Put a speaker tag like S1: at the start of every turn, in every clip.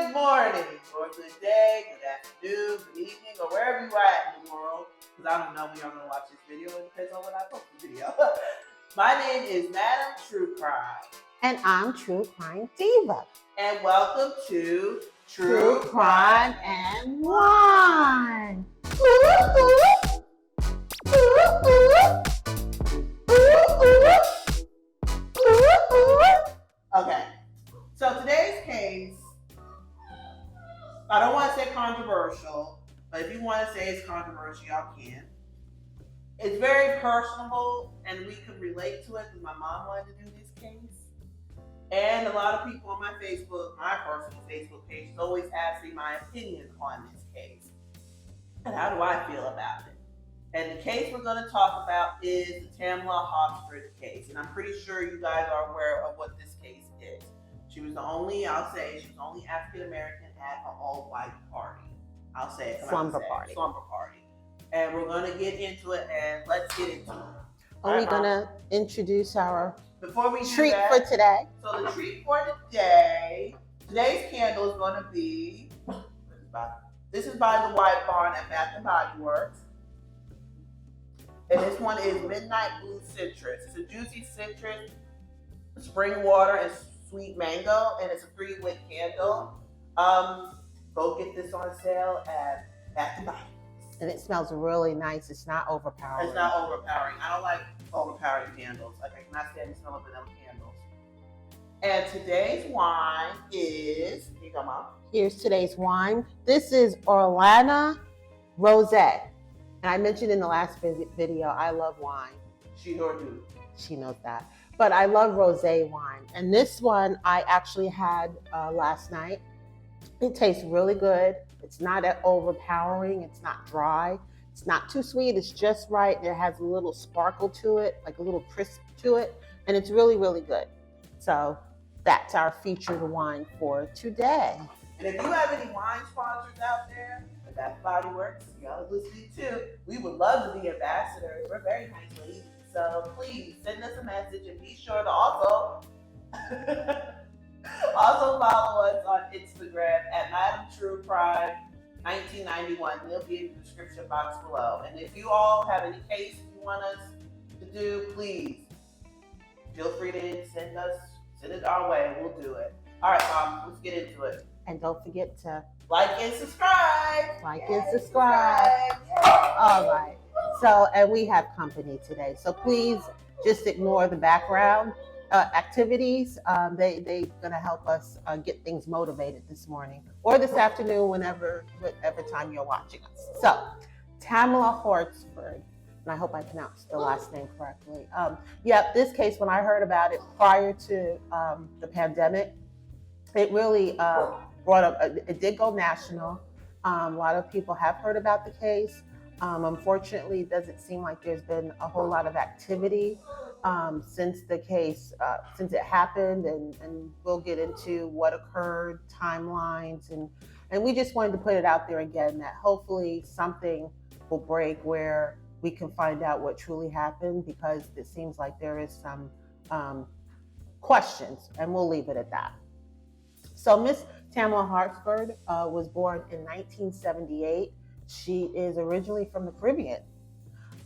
S1: Good morning, or good day, good afternoon, good evening, or wherever you are at in the world, because I don't know when y'all going to watch this video. It depends on when I post the video. My name is Madam Truecrime.
S2: And I'm Truecrime Diva.
S1: And welcome to
S2: Truecrime and Wine.
S1: Okay, so today's case, I don't want to say controversial, but if you want to say it's controversial, y'all can. It's very personable, and we could relate to it because my mom wanted to do this case. And a lot of people on my Facebook, my personal Facebook page, is always asking my opinion on this case. And how do I feel about it? And the case we're going to talk about is the Tamla Horsford case. And I'm pretty sure you guys are aware of what this case is. She was the only, she was the only African-American at an all-white party. I'll say it.
S2: Slumber party.
S1: Slumber party. And we're going to get into it, and let's get into it.
S2: Are we going to introduce our treat for today?
S1: So the treat for today, today's candle is going to be, this is by the White Barn at Bath & Body Works. And this one is Midnight Blue Citrus. It's a juicy citrus, spring water, and sweet mango, and it's a 3-wick candle. Go get this on sale at Bath & Body Works.
S2: And it smells really nice. It's not overpowering.
S1: It's not overpowering. I don't like overpowering candles. Like, I cannot stand the smell of them candles. And today's wine is, here you go, Mom.
S2: Here's today's wine. This is Orlana Rosé. And I mentioned in the last video, I love wine.
S1: She sure do.
S2: She knows that. But I love rosé wine. And this one I actually had last night. It tastes really good. It's not overpowering. It's not dry. It's not too sweet. It's just right. It has a little sparkle to it, like a little crisp to it. And it's really, really good. So that's our featured wine for today.
S1: And if you have any wine sponsors out there, the Bath & Body Works, y'all listening too, we would love to be ambassadors. We're very nice ladies. So please send us a message and be sure to also follow us on Instagram at Madam Truecrime 1991. They'll be in the description box below. And if you all have any case you want us to do, please feel free to send it our way. We'll do it. All right, Mom, let's get into it.
S2: And don't forget to
S1: like and subscribe.
S2: All right. So, and we have company today. So please just ignore the background activities. They're going to help us get things motivated this morning or this afternoon, whatever time you're watching us. So, Tamla Horsford, and I hope I pronounced the last name correctly. This case, when I heard about it prior to the pandemic, it really brought up, it did go national. A lot of people have heard about the case. Unfortunately, it doesn't seem like there's been a whole lot of activity since the case, since it happened, and we'll get into what occurred, timelines, and we just wanted to put it out there again that hopefully something will break where we can find out what truly happened, because it seems like there is some questions, and we'll leave it at that. So Miss Tamla Horsford was born in 1978. She is originally from the Caribbean.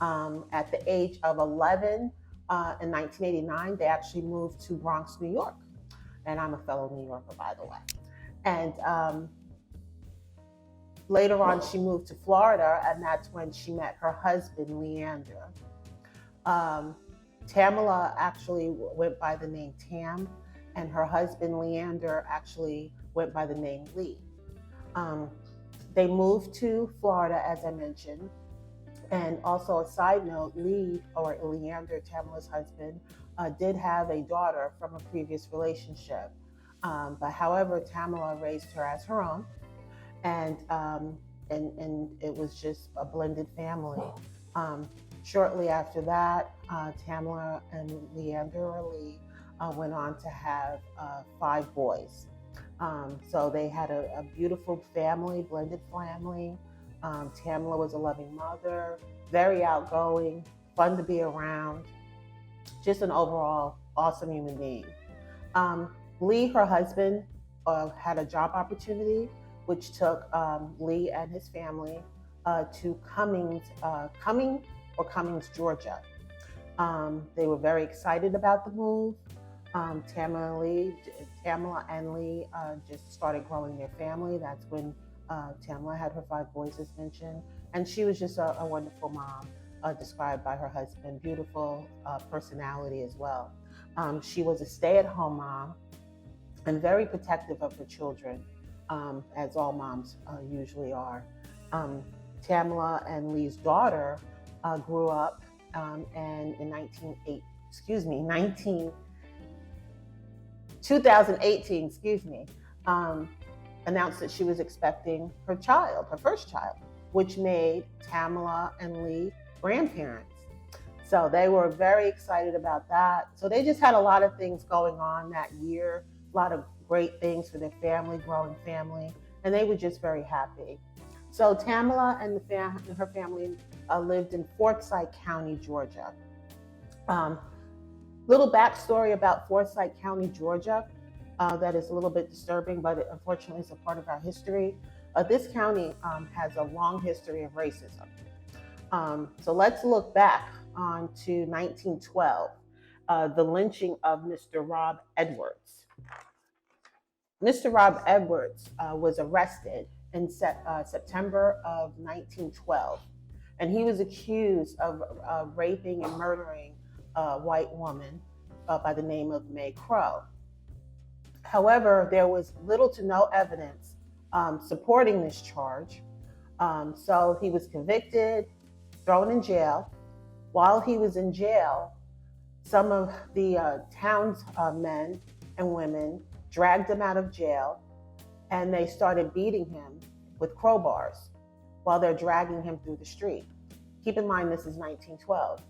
S2: At the age of 11, in 1989, they actually moved to Bronx, New York. And I'm a fellow New Yorker, by the way. And later on, she moved to Florida, and that's when she met her husband, Leander. Tamla actually went by the name Tam, and her husband, Leander, actually went by the name Lee. They moved to Florida, as I mentioned. And also a side note, Leander, Tamla's husband, did have a daughter from a previous relationship. But however, Tamla raised her as her own. And it was just a blended family. Shortly after that, Tamla and Leander, or Lee, went on to have 5 boys. So they had a beautiful family, blended family. Tamla was a loving mother, very outgoing, fun to be around, just an overall awesome human being. Lee, her husband, had a job opportunity, which took Lee and his family to Cummings, Georgia. They were very excited about the move. Tamla and Lee just started growing their family. That's when Tamla had her 5 boys, as mentioned, and she was just a wonderful mom, described by her husband. Beautiful personality as well. She was a stay-at-home mom and very protective of her children, as all moms usually are. Tamla and Lee's daughter grew up, and in 2018, announced that she was expecting her first child, which made Tamla and Lee grandparents. So they were very excited about that. So they just had a lot of things going on that year, a lot of great things for their family, growing family, and they were just very happy. So Tamla and her family lived in Forsyth County, Georgia. Little backstory about Forsyth County, Georgia, that is a little bit disturbing, but it unfortunately is a part of our history. This county has a long history of racism. So let's look back on to 1912, the lynching of Mr. Rob Edwards. Mr. Rob Edwards was arrested in September of 1912, and he was accused of raping and murdering a white woman by the name of May Crow. However, there was little to no evidence supporting this charge, so he was convicted, thrown in jail. While he was in jail, some of the town's men and women dragged him out of jail, and they started beating him with crowbars while they're dragging him through the street. Keep in mind, this is 1912.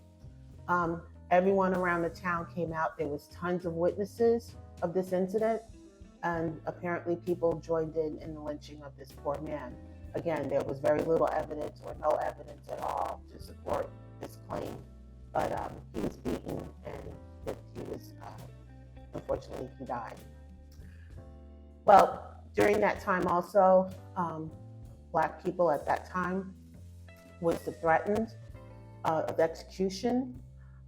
S2: Everyone around the town came out. There was tons of witnesses of this incident, and apparently people joined in the lynching of this poor man. Again, there was very little evidence or no evidence at all to support this claim, but he was beaten, and unfortunately, he died. Well, during that time also, Black people at that time was threatened of execution,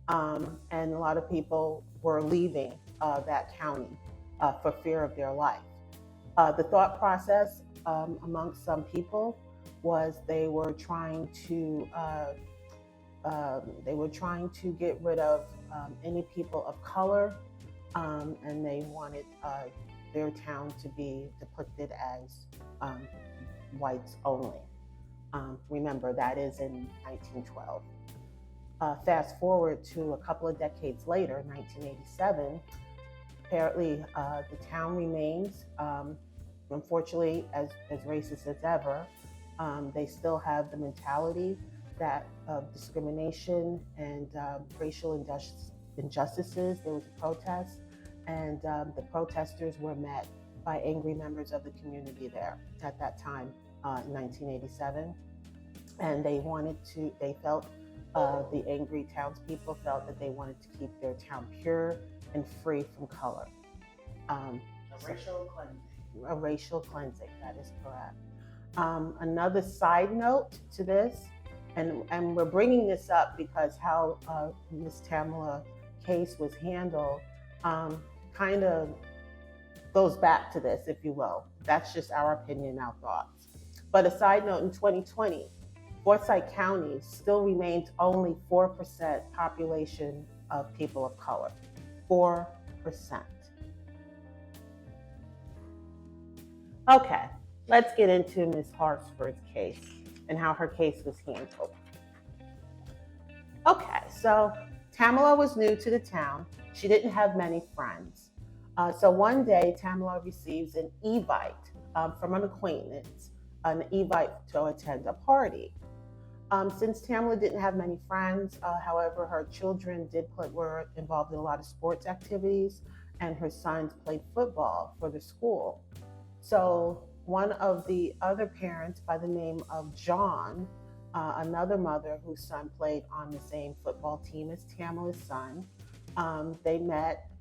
S2: and a lot of people were leaving that county for fear of their life. The thought process amongst some people was they were trying to get rid of any people of color, and they wanted their town to be depicted as whites only. Remember, that is in 1912. Fast forward to a couple of decades later, 1987, apparently the town remains, unfortunately, as racist as ever. They still have the mentality that of discrimination and racial injustices. There was a protest, and the protesters were met by angry members of the community there at that time, in 1987. And the angry townspeople felt that they wanted to keep their town pure and free from color. A racial cleansing, that is correct. Another side note to this, and we're bringing this up because how Ms. Tamla case was handled kind of goes back to this, if you will. That's just our opinion, our thoughts. But a side note, in 2020, Forsyth County still remains only 4% population of people of color. 4%. Okay, let's get into Ms. Horsford's case and how her case was handled. Okay, so Tamla was new to the town. She didn't have many friends. So one day, Tamla receives an evite from an acquaintance, an evite to attend a party. Since Tamla didn't have many friends, however, her children were involved in a lot of sports activities, and her sons played football for the school. So one of the other parents, by the name of John, another mother whose son played on the same football team as Tamla's son, they met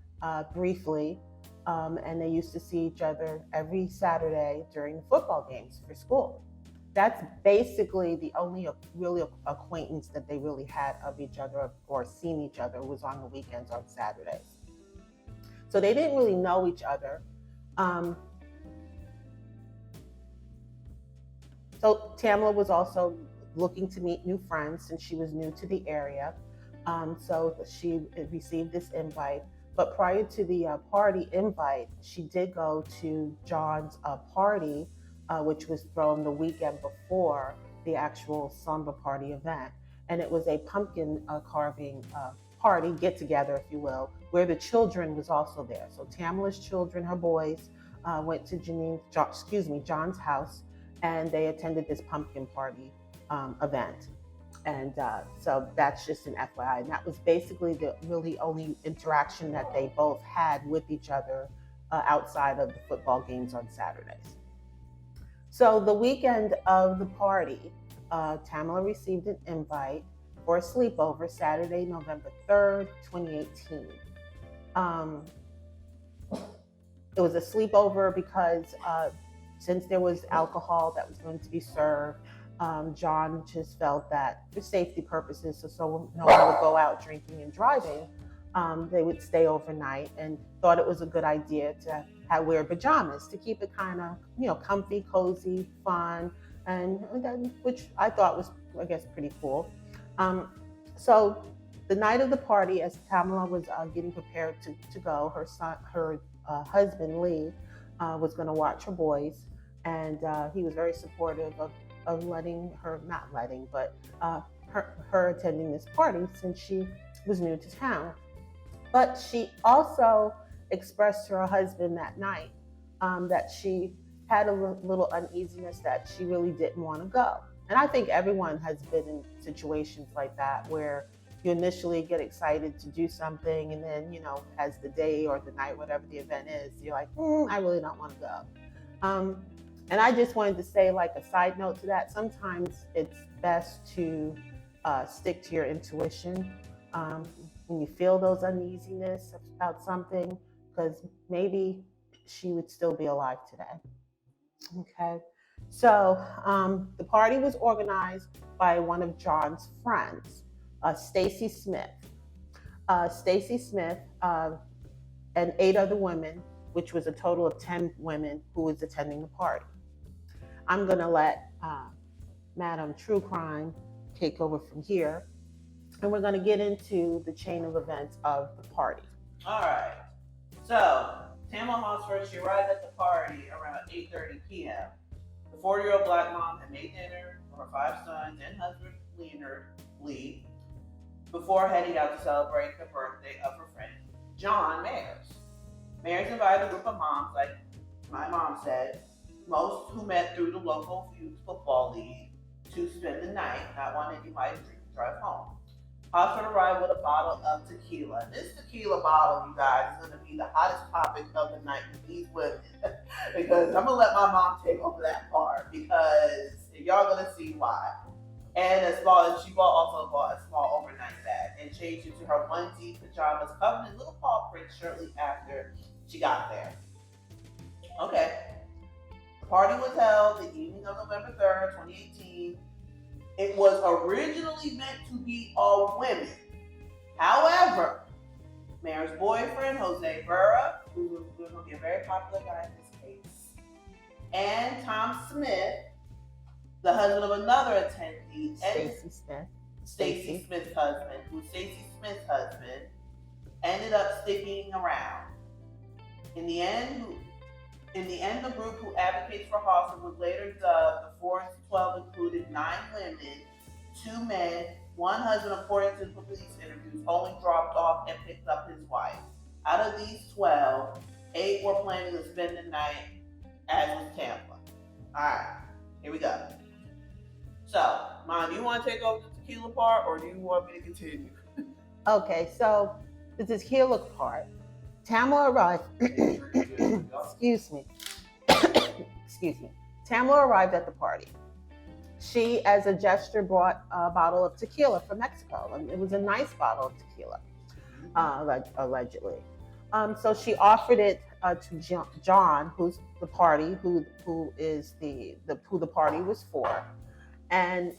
S2: briefly, and they used to see each other every Saturday during the football games for school. That's basically the only really acquaintance that they really had of each other or seen each other was on the weekends on Saturdays. So they didn't really know each other. So Tamla was also looking to meet new friends since she was new to the area. So she received this invite. But prior to the party invite, she did go to John's party, which was thrown the weekend before the actual slumber party event. And it was a pumpkin carving party, get together, if you will, where the children was also there. So Tamla's children, her boys, went to John's house, and they attended this pumpkin party event. And so that's just an FYI. And that was basically the really only interaction that they both had with each other outside of the football games on Saturdays. So the weekend of the party, Tamla received an invite for a sleepover Saturday, November 3rd, 2018. It was a sleepover because since there was alcohol that was going to be served, John just felt that for safety purposes, so no one would go out drinking and driving, they would stay overnight, and thought it was a good idea to wear pajamas to keep it kind of, comfy, cozy, fun, and which I thought was, I guess, pretty cool. So the night of the party, as Tamla was getting prepared to go, her husband Lee was going to watch her boys, and he was very supportive of her attending this party since she was new to town. But she also expressed to her husband that night that she had a little uneasiness, that she really didn't want to go. And I think everyone has been in situations like that where you initially get excited to do something, and then, as the day or the night, whatever the event is, you're like, I really don't want to go. And I just wanted to say, like a side note to that, sometimes it's best to stick to your intuition when you feel those uneasiness about something, because maybe she would still be alive today. Okay. So the party was organized by one of John's friends, Stacy Smith. Stacy Smith and 8 other women, which was a total of 10 women who was attending the party. I'm going to let Madam Truecrime take over from here, and we're going to get into the chain of events of the party.
S1: All right. So, Tamla Horsford, she arrived at the party around 8:30 p.m. The 40-year-old black mom had made dinner for her 5 sons and husband, Leonard Lee, before heading out to celebrate the birthday of her friend, John Mayers. Mayers invited a group of moms, like my mom said, most who met through the local youth football league, to spend the night, not wanting anybody to drink and drive home. Horsford arrived with a bottle of tequila. This tequila bottle, you guys, is going to be the hottest topic of the night with these women, because I'm going to let my mom take over that part, because y'all going to see why. And she also bought a small overnight bag and changed into her onesie pajamas covered in little paw prints shortly after she got there. Okay. The party was held the evening of November 3rd, 2018. It was originally meant to be all women. However, Mayor's boyfriend, Jose Burra, who was going to be a very popular guy in this case, and Tom Smith, the husband of another attendee, Stacy Smith's husband, ended up sticking around. In the end, the group who advocates for Horsford was later dubbed the Force 12, included 9 women, 2 men, 1 husband, according to police interviews, only dropped off and picked up his wife. Out of these 12, 8 were planning to spend the night, as was Tamla. Alright, here we go. So, Mom, do you want to take over the tequila part, or do you want me to continue?
S2: Okay, so the tequila part. Tamla arrived. Excuse me. Tamla arrived at the party. She, as a gesture, brought a bottle of tequila from Mexico, and it was a nice bottle of tequila, allegedly. So she offered it to John, who's the party, who is who the party was for, and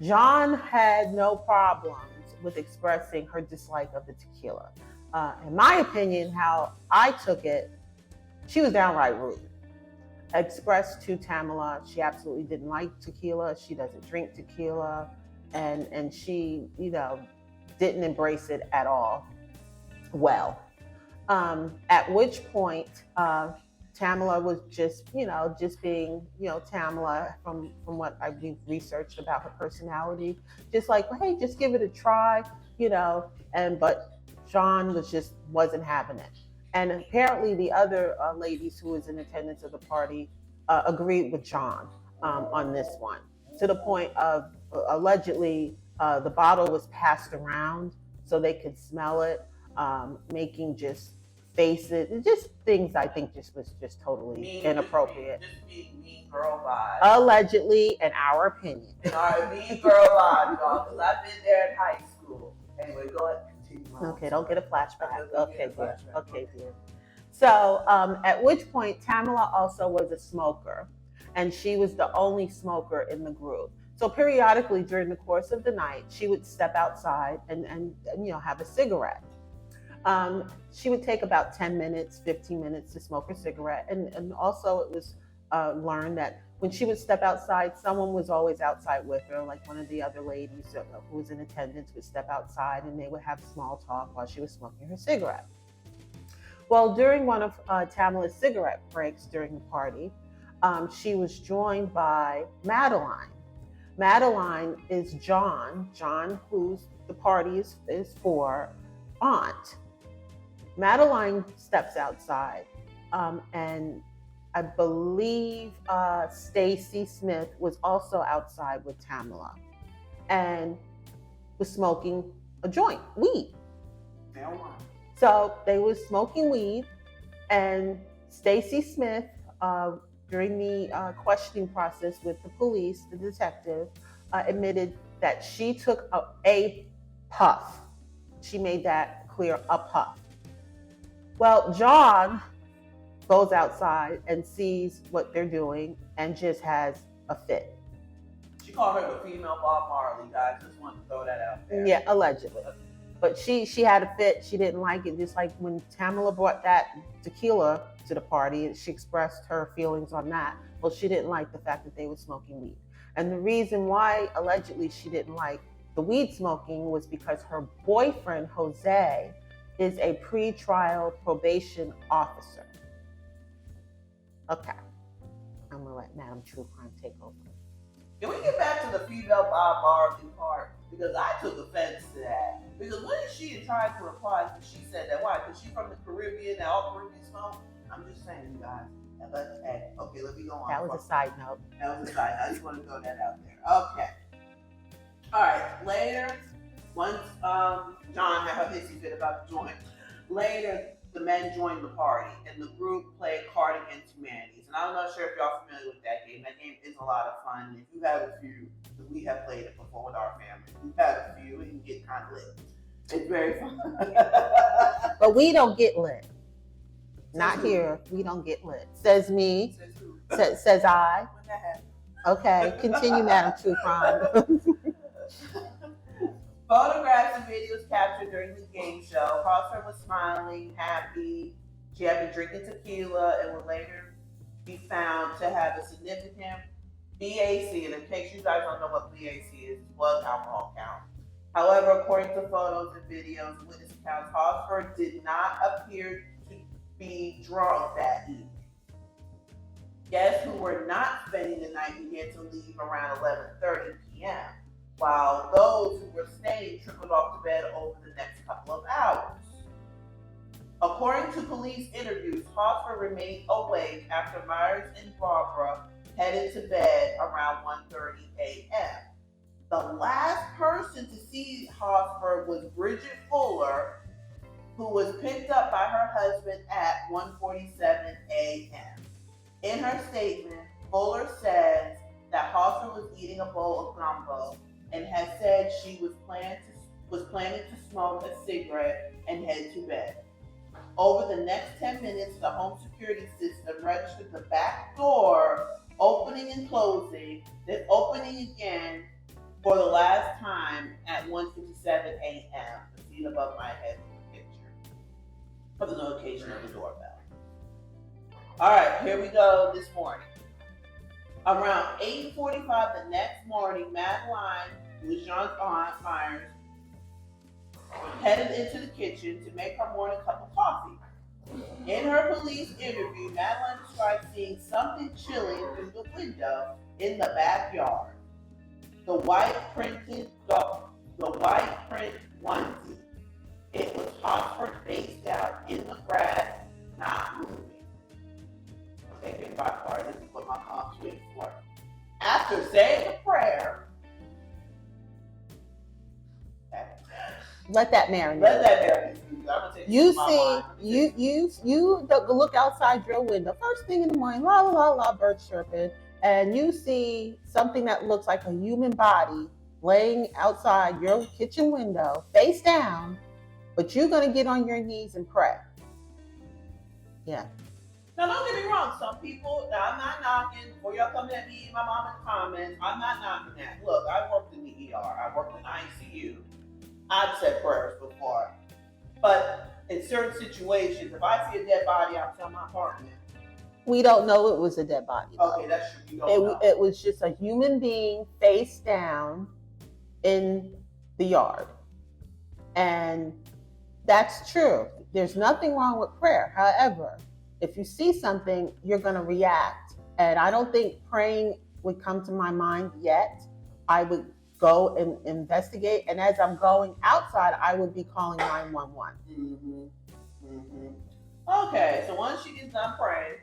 S2: John had no problems with expressing her dislike of the tequila. In my opinion, how I took it, she was downright rude. Expressed to Tamla she absolutely didn't like tequila. She doesn't drink tequila, and she, didn't embrace it at all. Well, at which point, Tamla was just being, Tamla from what we've researched about her personality, just like, well, hey, just give it a try, but John wasn't having it. And apparently the other ladies who was in attendance of the party agreed with John on this one, to the point of allegedly the bottle was passed around so they could smell it, making just faces, just things I think was just totally inappropriate.
S1: Just mean girl vibes.
S2: Allegedly, in our opinion.
S1: Mean girl vibes, y'all, because I've been there in high school. Anyway, go ahead.
S2: Okay, don't get a flashback. Okay, dear. So, at which point, Tamla also was a smoker, and she was the only smoker in the group. So periodically during the course of the night, she would step outside and have a cigarette. She would take about 10 minutes, 15 minutes to smoke a cigarette. And also it was learned that when she would step outside, someone was always outside with her, like one of the other ladies who was in attendance would step outside and they would have small talk while she was smoking her cigarette. Well, during one of Tamla's cigarette breaks during the party, she was joined by Madeline. Madeline is John, who's the party is for, aunt. Madeline steps outside, and I believe Stacy Smith was also outside with Tamla and was smoking a joint, weed. So they were smoking weed, and Stacy Smith, during the questioning process with the police, the detective, admitted that she took a puff. She made that clear, a puff. Well, John goes outside and sees what they're doing and just has a fit.
S1: She called her the female Bob Marley, guys. Just wanted to throw that out there.
S2: Yeah, allegedly. But she had a fit. She didn't like it. Just like when Tamla brought that tequila to the party, she expressed her feelings on that. Well, she didn't like the fact that they were smoking weed. And the reason why allegedly she didn't like the weed smoking was because her boyfriend, Jose, is a pre-trial probation officer. Okay. I'm gonna let Madam Truecrime take over.
S1: Can we get back to the female Bob Marley part? Because I took offense to that. Because when she tried to reply, she said that, why? Because she's from the Caribbean, and all Caribbean smoke? I'm just saying, you guys. Okay, let me go on.
S2: That was a side note.
S1: I just want to throw that out there. Okay. All right. Later, once John had her hissy fit about the joint, later the men joined the party, and the group played Cards Against Humanity. And I'm not sure if y'all familiar with that game. That game is a lot of fun. If you have a few, we have played it before with our family. If you have a few, it can get kind of lit. It's very fun.
S2: But we don't get lit. Not here. We don't get lit. Says me. Says I. Okay, continue, Madam Truecrime.
S1: Photographs and videos captured during the game show. Horsford was smiling, happy. She had been drinking tequila and would later be found to have a significant BAC. And in case you guys don't know what BAC is, blood alcohol count. However, according to photos and videos and witness accounts, Horsford did not appear to be drunk that evening. Guests who were not spending the night began to leave around 11:30 p.m., while those who were staying trickled off to bed over the next couple of hours. According to police interviews, Horsford remained awake after Myers and Barbara headed to bed around 1:30 a.m. The last person to see Horsford was Bridget Fuller, who was picked up by her husband at 1:47 a.m. In her statement, Fuller says that Horsford was eating a bowl of gumbo and had said she was planning to smoke a cigarette and head to bed. Over the next 10 minutes, the home security system registered the back door opening and closing, then opening again for the last time at 1:57 a.m. The feet above my head in the picture for the notification of the doorbell. All right, here we go this morning. Around 8:45 the next morning, Madeline, who is Jean's aunt, Myers, headed into the kitchen to make her morning cup of coffee. In her police interview, Madeline described seeing something chilling through the window in the backyard. The white print onesie. It was Horsford face down in the grass, not moving. Taking by part, this is what my mom's waiting for. After saying a prayer,
S2: Let that marinate.
S1: let that marinate.
S2: You see, you look outside your window first thing in the morning, la la la la, birds chirping, and you see something that looks like a human body laying outside your kitchen window, face down, but you're gonna get on your knees and pray. Yeah.
S1: Now don't get me wrong, some people, now I'm not knocking, before y'all come at me, my mom in the comments, I'm not knocking that. Look, I worked in the ER, I worked in ICU. I've said prayers before. But in certain situations, if I see a dead body outside my apartment.
S2: We don't know it was a dead body. Though.
S1: Okay, that's true. You don't know.
S2: It was just a human being face down in the yard. And that's true. There's nothing wrong with prayer. However, if you see something, you're going to react. And I don't think praying would come to my mind yet. I would go and investigate. And as I'm going outside, I would be calling 911.
S1: Okay, so once she gets done praying,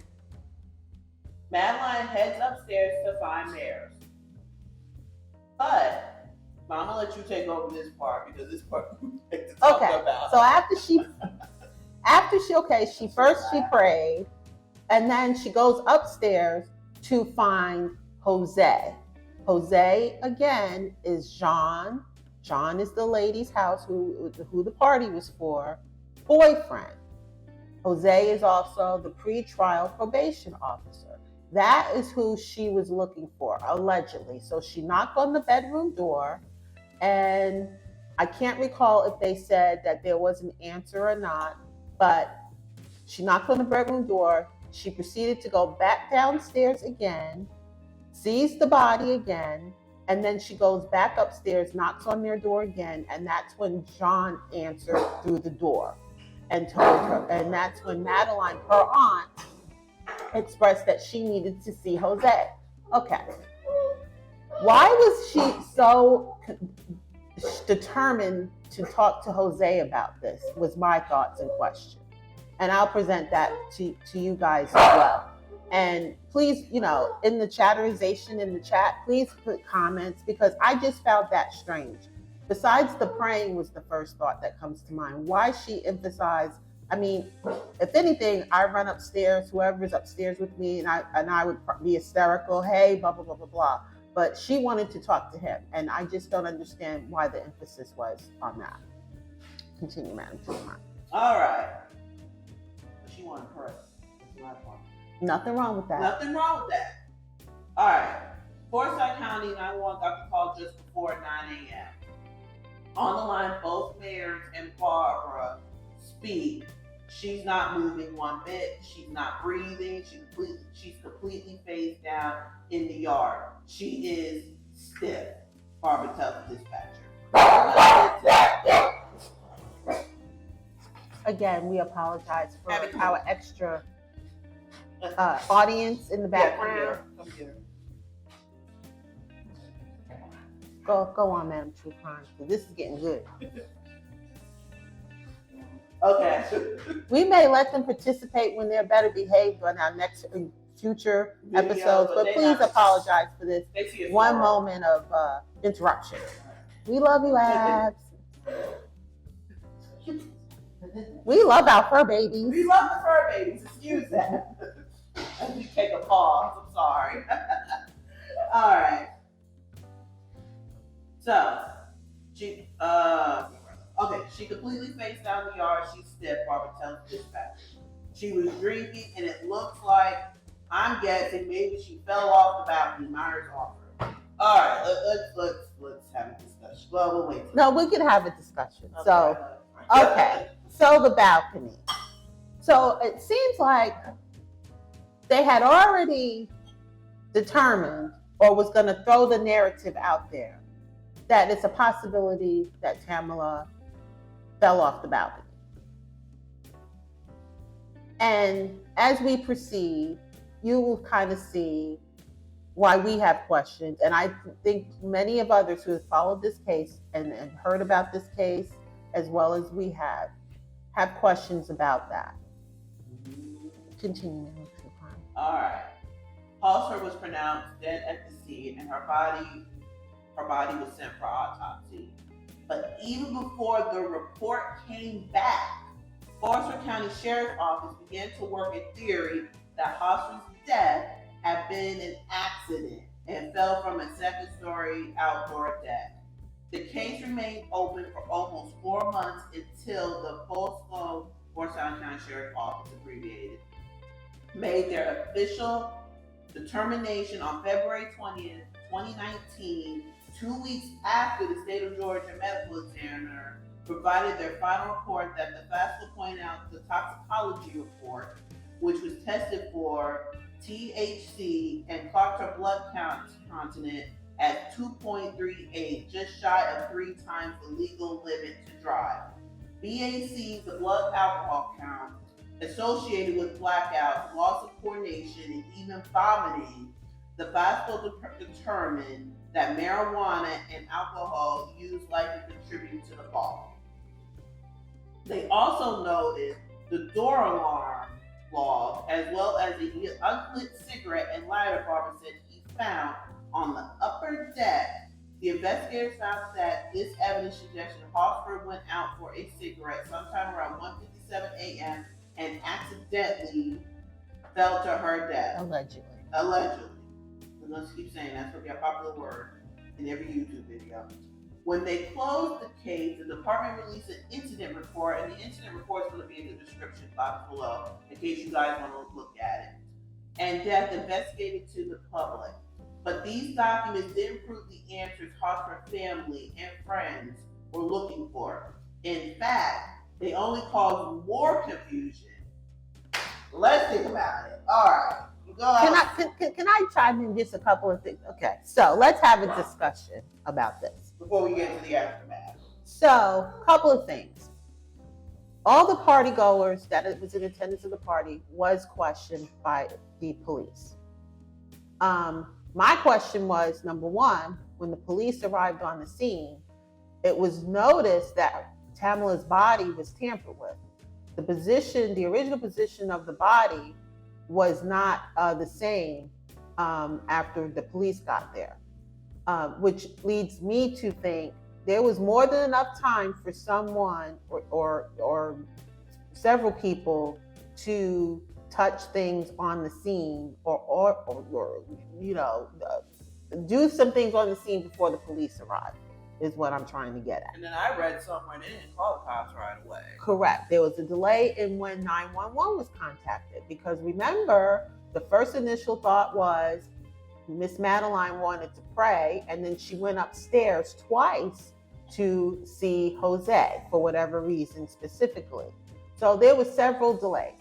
S1: Madeline heads upstairs to find Mares. But I'm gonna let you take over this part because this part we like to talk about.
S2: So she prayed, and then she goes upstairs to find Jose. Jose again is Jean. Jean is the lady's house who the party was for, boyfriend. Jose is also the pre-trial probation officer. That is who she was looking for, allegedly. So she knocked on the bedroom door, and I can't recall if they said that there was an answer or not, but she knocked on the bedroom door. She proceeded to go back downstairs again, sees the body again, and then she goes back upstairs, knocks on their door again, and that's when Jean answered through the door and told her. And that's when Madeline, her aunt, expressed that she needed to see Jose. Okay. Why was she so determined to talk to Jose about this, was my thoughts and question. And I'll present that to you guys as well. And please, in the chatterization in the chat, please put comments, because I just found that strange. Besides the praying was the first thought that comes to mind. Why she emphasized, if anything, I run upstairs, whoever's upstairs with me, and I would be hysterical, hey, blah, blah, blah, blah, blah. But she wanted to talk to him, and I just don't understand why the emphasis was on that. Continue, Madam Truecrime.
S1: All right. She wanted to pray. That's my point.
S2: Nothing wrong with that.
S1: Nothing wrong with that. All right. Forsyth County 911 got the call just before 9 a.m. On the line, both Mares and Barbara speak. She's not moving one bit. She's not breathing. She's completely face down in the yard. She is stiff, Barbara tells the dispatcher.
S2: Again, we apologize for our extra audience in the background.
S1: Come here.
S2: Go on, Madam Truecrime, because this is getting good.
S1: Okay.
S2: We may let them participate when they're better behaved on our next future episodes, but please apologize for this one moment of interruption. We love you, Abs. We love our fur babies.
S1: We love the fur babies. Excuse that. Let me take a pause. I'm sorry. All right. So, Okay, she completely faced down the yard. She's stiff, Barbara tells dispatch. She was drinking, and it looks like, I'm guessing, maybe she fell off the balcony. Myers offered. All right, let's have a discussion. Well, we'll wait.
S2: No, we can have a discussion.
S1: Okay.
S2: So the balcony. So it seems like they had already determined or was going to throw the narrative out there that it's a possibility that Tamla fell off the balcony. And as we proceed, you will kind of see why we have questions. And I think many of others who have followed this case and heard about this case, as well as we have questions about that. Continue.
S1: All right. Horsford was pronounced dead at the scene, and her body was sent for autopsy. But even before the report came back, Horsford County Sheriff's Office began to work a theory that Horsford's death had been an accident and fell from a second-story outdoor deck. The case remained open for almost 4 months until the Folsom County Sheriff's Office, abbreviated, made their official determination on February 20th, 2019, 2 weeks after the state of Georgia medical examiner provided their final report that the FASTA pointed out the toxicology report, which was tested for THC and clocked her blood content at 2.38, just shy of 3 times the legal limit to drive. BAC, the blood alcohol count, associated with blackouts, loss of coordination, and even vomiting, the FASTA determined that marijuana and alcohol used likely contributed to the fall. They also noted the door alarm log, as well as the unlit cigarette and lighter Barbara said he found on the upper deck. The investigators found that this evidence suggested Horsford went out for a cigarette sometime around 1:57 a.m. and accidentally fell to her death. Allegedly. Let's keep saying that's going to be a popular word in every YouTube video. When they closed the case, the department released an incident report, and the incident report is going to be in the description box below in case you guys want to look at it. And death investigated to the public. But these documents didn't prove the answers Horsford family and friends were looking for. In fact, they only caused more confusion. Let's think about it. All right.
S2: Can I chime in just a couple of things? Okay, so let's have a discussion about this.
S1: Before we get to the aftermath.
S2: So, a couple of things. All the party goers that was in attendance of the party was questioned by the police. My question was, number one, when the police arrived on the scene, it was noticed that Tamla's body was tampered with. The original position of the body was not the same after the police got there, which leads me to think there was more than enough time for someone or several people to touch things on the scene or do some things on the scene before the police arrived, is what I'm trying to get at.
S1: And then I read somewhere they didn't call the cops right away.
S2: Correct. There was a delay in when 911 was contacted, because remember, the first initial thought was Miss Madeline wanted to pray, and then she went upstairs twice to see Jose for whatever reason specifically. So there were several delays.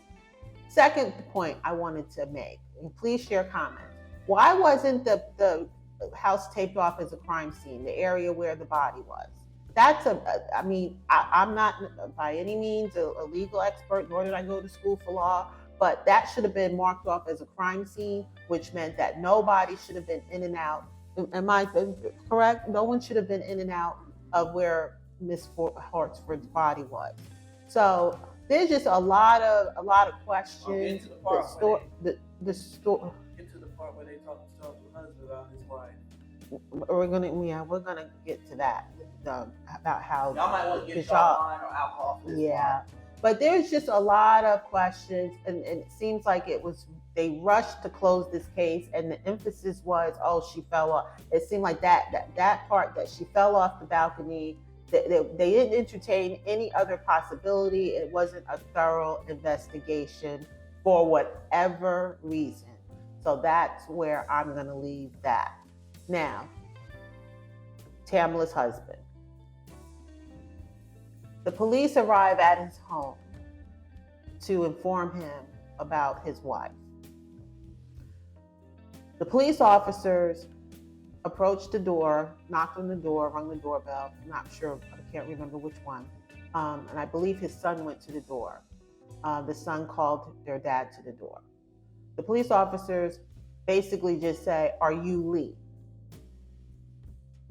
S2: Second point I wanted to make, and please share comments. Why wasn't the house taped off as a crime scene, the area where the body was? I'm not by any means a legal expert, nor did I go to school for law, but that should have been marked off as a crime scene, which meant that nobody should have been in and out. Am I correct? No one should have been in and out of where Miss Horsford's body was. So there's just a lot of questions.
S1: Into the part where they talk to the husband about his wife.
S2: We're gonna get to that about how
S1: y'all might want to get wine or alcohol for this.
S2: Yeah, but there's just a lot of questions, and it seems like they rushed to close this case, and the emphasis was, she fell off. It seemed like that part that she fell off the balcony They didn't entertain any other possibility. It wasn't a thorough investigation for whatever reason. So that's where I'm going to leave that. Now, Tamla's husband. The police arrive at his home to inform him about his wife. The police officers approached the door, knocked on the door, rung the doorbell. I'm not sure, I can't remember which one. And I believe his son went to the door. The son called their dad to the door. The police officers basically just say, "Are you Lee?"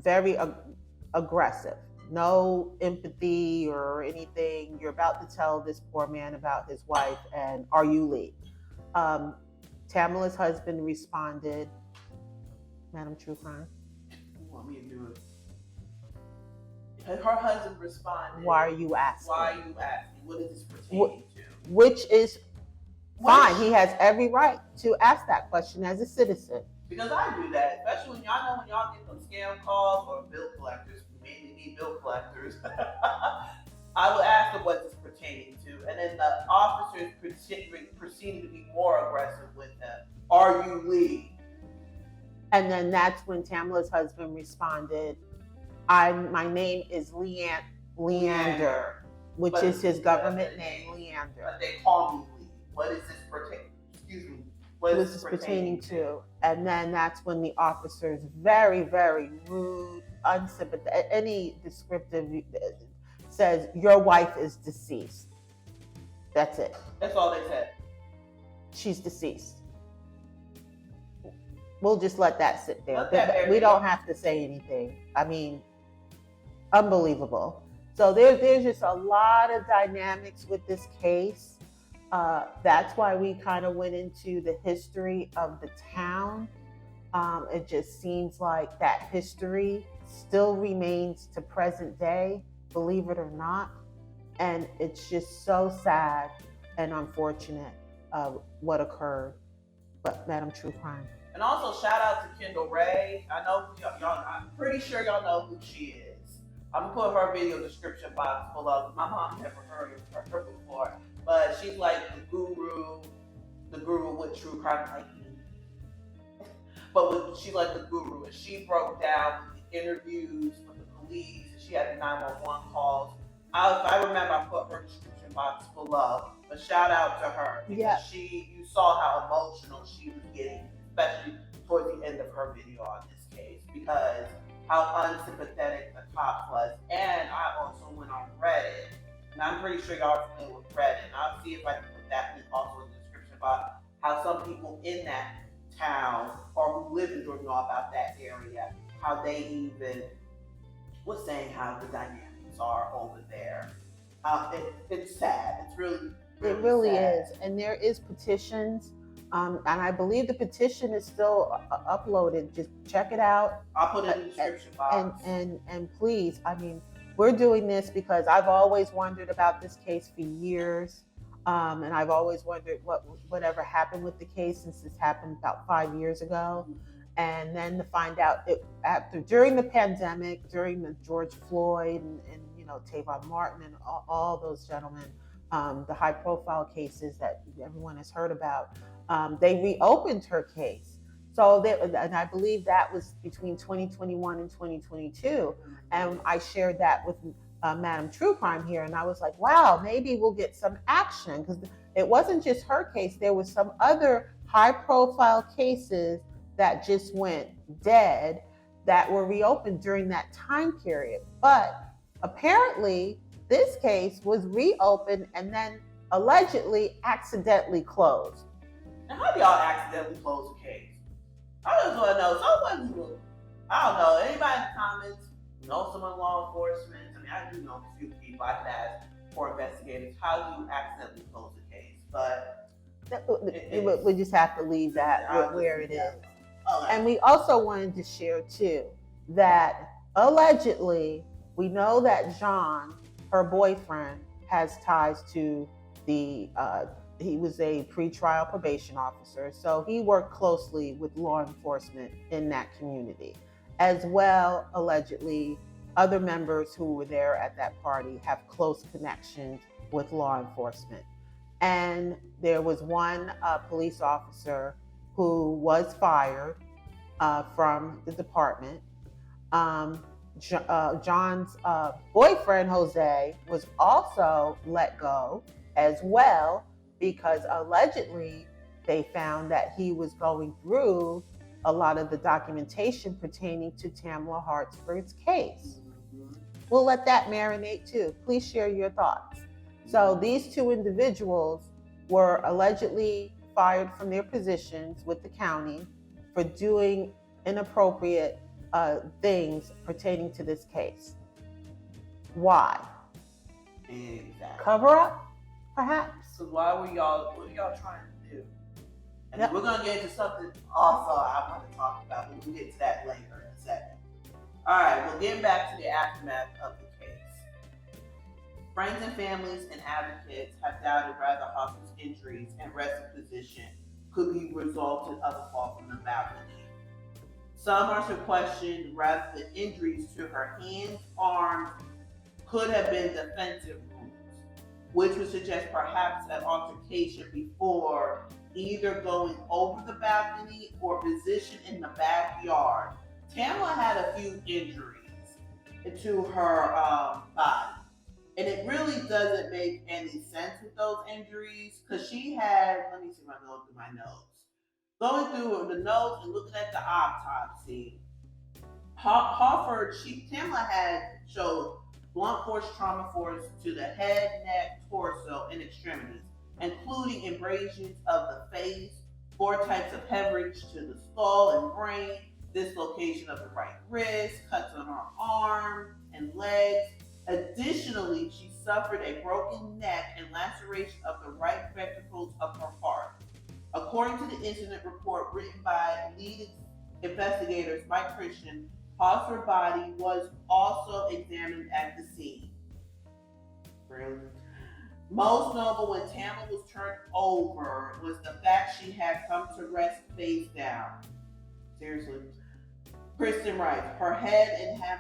S2: Very aggressive. No empathy or anything. You're about to tell this poor man about his wife, and are you Lee? Tamla's husband responded, Madam Truecrime.
S1: You want me to do it? Her husband responded.
S2: Why are you asking?
S1: Why are you asking? What is this pertaining to?
S2: Which is fine. He has every right to ask that question as a citizen.
S1: Because I do that, especially when y'all get some scam calls or bill collectors, mainly me bill collectors. I will ask them what this pertaining to, and then the officers proceeded to be more aggressive with them. Are you Lee?
S2: And then that's when Tamla's husband responded, my name is Leander, which is his government name, Leander.
S1: But they call me Lee. What is this pertaining? Excuse me. What is this
S2: pertaining to? And then that's when the officers, very, very rude, unsympathetic, any descriptive, says, "Your wife is deceased." That's it.
S1: That's all they said.
S2: She's deceased. We'll just let that sit there. We
S1: don't
S2: don't have to say anything. I mean, unbelievable. So there's just a lot of dynamics with this case. That's why we kind of went into the history of the town. It just seems like that history still remains to present day, believe it or not. And it's just so sad and unfortunate what occurred. But Madam Truecrime.
S1: And also shout out to Kendall Ray. I know y'all. I'm pretty sure y'all know who she is. I'm gonna put her video description box below. My mom never heard of her before, but she's like the guru with true crime like me. But she's like the guru, and she broke down the interviews with the police. She had the 911 calls. If I remember, I put her description box below. But shout out to her because you saw how emotional she was getting, especially towards the end of her video on this case, because how unsympathetic the cop was. And I also went on Reddit, and I'm pretty sure y'all are familiar with Reddit, and I'll see if I can put that link also in the description box, how some people in that town or who live in Georgia know about that area, how they even was saying how the dynamics are over there. It's sad. It's really
S2: it really
S1: sad.
S2: is. And there is petitions. And I believe the petition is still uploaded. Just check it out.
S1: I'll put it in the description box.
S2: And please, I mean, we're doing this because I've always wondered about this case for years. And I've always wondered whatever happened with the case since this happened about 5 years ago. And then to find out during the pandemic, during the George Floyd and Trayvon Martin and all those gentlemen, the high profile cases that everyone has heard about, they reopened her case. So and I believe that was between 2021 and 2022. And I shared that with Madam Truecrime here. And I was like, wow, maybe we'll get some action, because it wasn't just her case. There was some other high profile cases that just went dead that were reopened during that time period. But apparently this case was reopened and then allegedly accidentally closed.
S1: And how do y'all accidentally close a case? I just want to know. I don't know. Anybody in the comments know someone in law enforcement? I mean, I do know a few people I could ask for investigators. How do you accidentally close a case? But
S2: we just have to leave that where it is.
S1: Okay.
S2: And we also wanted to share too that allegedly we know that John, her boyfriend, has ties to he was a pretrial probation officer, so he worked closely with law enforcement in that community. As well, allegedly, other members who were there at that party have close connections with law enforcement. And there was one police officer who was fired from the department. John's boyfriend, Jose, was also let go as well because allegedly they found that he was going through a lot of the documentation pertaining to Tamla Horsford's case. We'll let that marinate too. Please share your thoughts. So these two individuals were allegedly fired from their positions with the county for doing inappropriate things pertaining to this case. Why?
S1: Exactly.
S2: Cover up, perhaps?
S1: So what are y'all trying to do? And we're going to get into something also I want to talk about, but we'll get to that later in a second. All right, well, getting back to the aftermath of the case. Friends and families and advocates have doubted whether Hoffman's injuries and resting position could be resulted of a fall from the balcony. Some are to question whether the injuries to her hands, arms could have been defensive wounds, which would suggest perhaps an altercation before either going over the balcony or position in the backyard. Tamla had a few injuries to her body. And it really doesn't make any sense with those injuries because she had, let me see my notes through my notes. Going through the notes and looking at the autopsy, Tamla had showed blunt force trauma force to the head, neck, torso, and extremities, including abrasions of the face, 4 types of hemorrhage to the skull and brain, dislocation of the right wrist, cuts on her arm and legs. Additionally, she suffered a broken neck and laceration of the right ventricles of her heart. According to the incident report written by lead investigators Mike Christian, Horsford's body was also examined at the scene. Really? Most notable when Tamla was turned over was the fact she had come to rest face down. Seriously. Kristen writes, her head had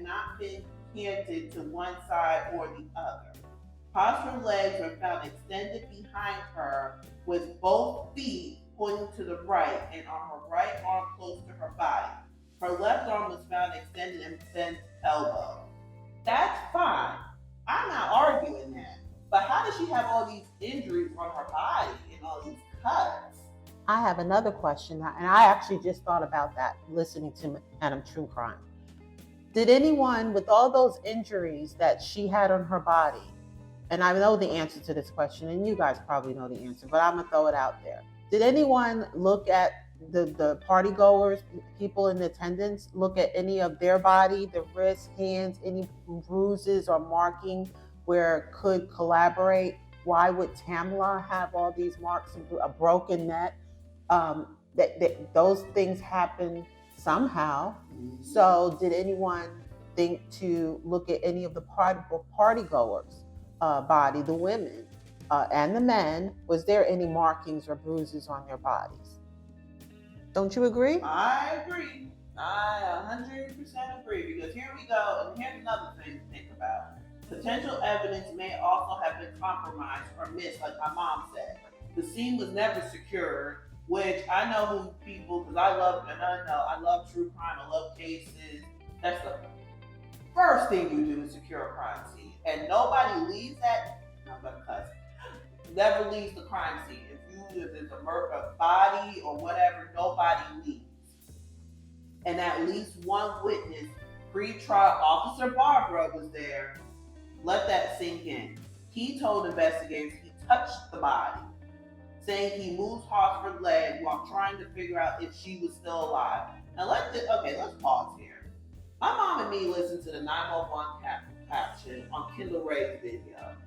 S1: not been canted to one side or the other. Horsford's legs were found extended behind her with both feet pointing to the right and on her right arm close to her body. Her left arm was found extended and bent elbow. That's fine. I'm not arguing that. But how does she have all these injuries on her body and all these cuts?
S2: I have another question, and I actually just thought about that listening to Madam Truecrime. Did anyone, with all those injuries that she had on her body, and I know the answer to this question, and you guys probably know the answer, but I'm going to throw it out there. Did anyone look at the party goers, people in attendance, look at any of their body, the wrists, hands, any bruises or marking where it could collaborate? Why would Tamla have all these marks, a broken neck? Those things happen somehow. So did anyone think to look at any of the party goers' body, the women and the men? Was there any markings or bruises on their bodies? Don't you agree?
S1: I agree. I 100% agree, because here we go, and here's another thing to think about. Potential evidence may also have been compromised or missed, like my mom said. The scene was never secured, which I know who people, because I love true crime, I love cases. That's the first thing you do is secure a crime scene. And nobody leaves that, I'm gonna cuss, never leaves the crime scene. If there's a body or whatever, nobody leaves. And at least one witness, pre-trial officer Barbara, was there. Let that sink in. He told investigators he touched the body, saying he moved Horsford's leg while trying to figure out if she was still alive. Now let's pause here. My mom and me listened to the 911 caption on Kendall Ray's video.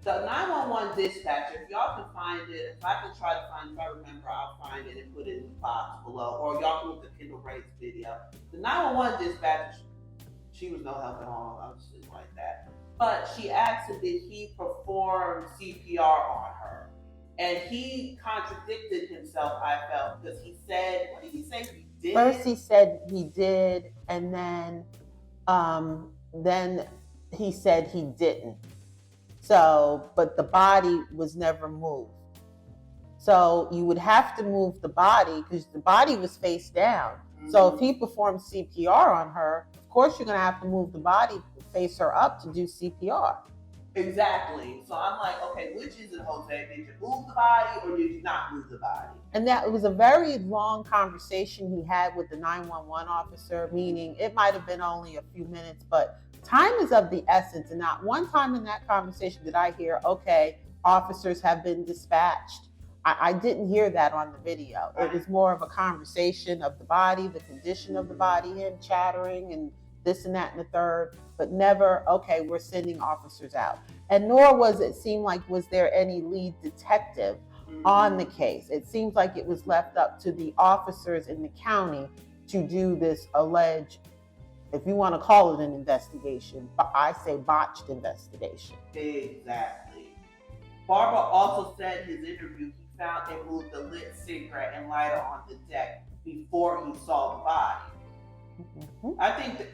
S1: The 911 dispatcher, if y'all can find it, if I can try to find it, if I remember, I'll find it and put it in the box below, or y'all can look at Kendall Ray's video. The 911 dispatcher, she was no help at all, obviously, like that. But she asked him, did he perform CPR on her? And he contradicted himself, I felt, because he said, what did he say? did.
S2: First he said he did, and then he said he didn't. So, but the body was never moved. So you would have to move the body because the body was face down. Mm-hmm. So if he performed CPR on her, of course you're going to have to move the body, face her up to do CPR.
S1: Exactly. So I'm like, okay, which is it, Jose? Did you move the body or did you not move the body?
S2: And that was a very long conversation he had with the 911 officer, meaning it might have been only a few minutes, but time is of the essence. And not one time in that conversation did I hear, okay, officers have been dispatched. I didn't hear that on the video. It was more of a conversation of the body, the condition of the body, him chattering and this and that and the third, but never, okay, we're sending officers out. And nor was it seem like, was there any lead detective on the case? It seems like it was left up to the officers in the county to do this alleged, if you want to call it an investigation, but I say botched investigation.
S1: Exactly. Barbara also said in his interview he found and moved the lit cigarette and lighter on the deck before he saw the body. Mm-hmm. I think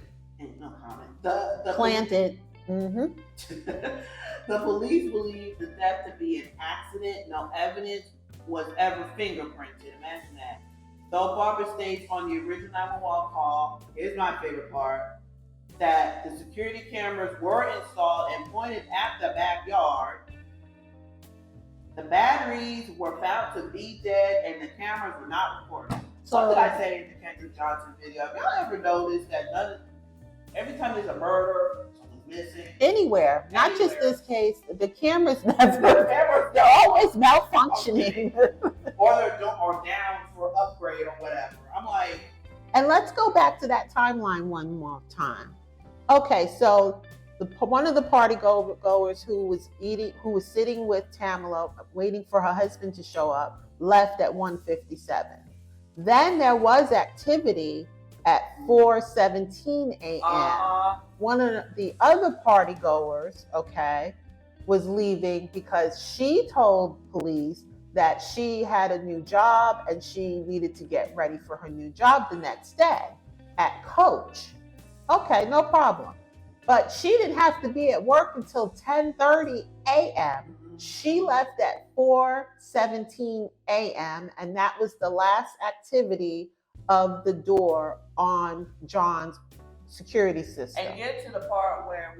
S1: no comment. The
S2: planted. Mm-hmm.
S1: The police believe the death to be an accident. No evidence was ever fingerprinted. Imagine that. Though Barbara states on the original 911 call, here's my favorite part, that the security cameras were installed and pointed at the backyard. The batteries were found to be dead and the cameras were not recorded. So what did I say in the Kendrick Johnson video? Have y'all ever noticed that every time there's a murder, someone's missing?
S2: Anywhere. Not just this case. The cameras never. They're always malfunctioning.
S1: or they're down for upgrade or whatever. I'm like.
S2: And let's go back to that timeline one more time. Okay, so one of the party goers who was sitting with Tamla, waiting for her husband to show up, left at 1:57. Then there was activity at 4:17 a.m. One of the other party goers, okay, was leaving because she told police that she had a new job and she needed to get ready for her new job the next day at Coach. Okay, no problem. But she didn't have to be at work until 10:30 a.m. She left at 4:17 a.m. and that was the last activity of the door on John's security system.
S1: And get to the part where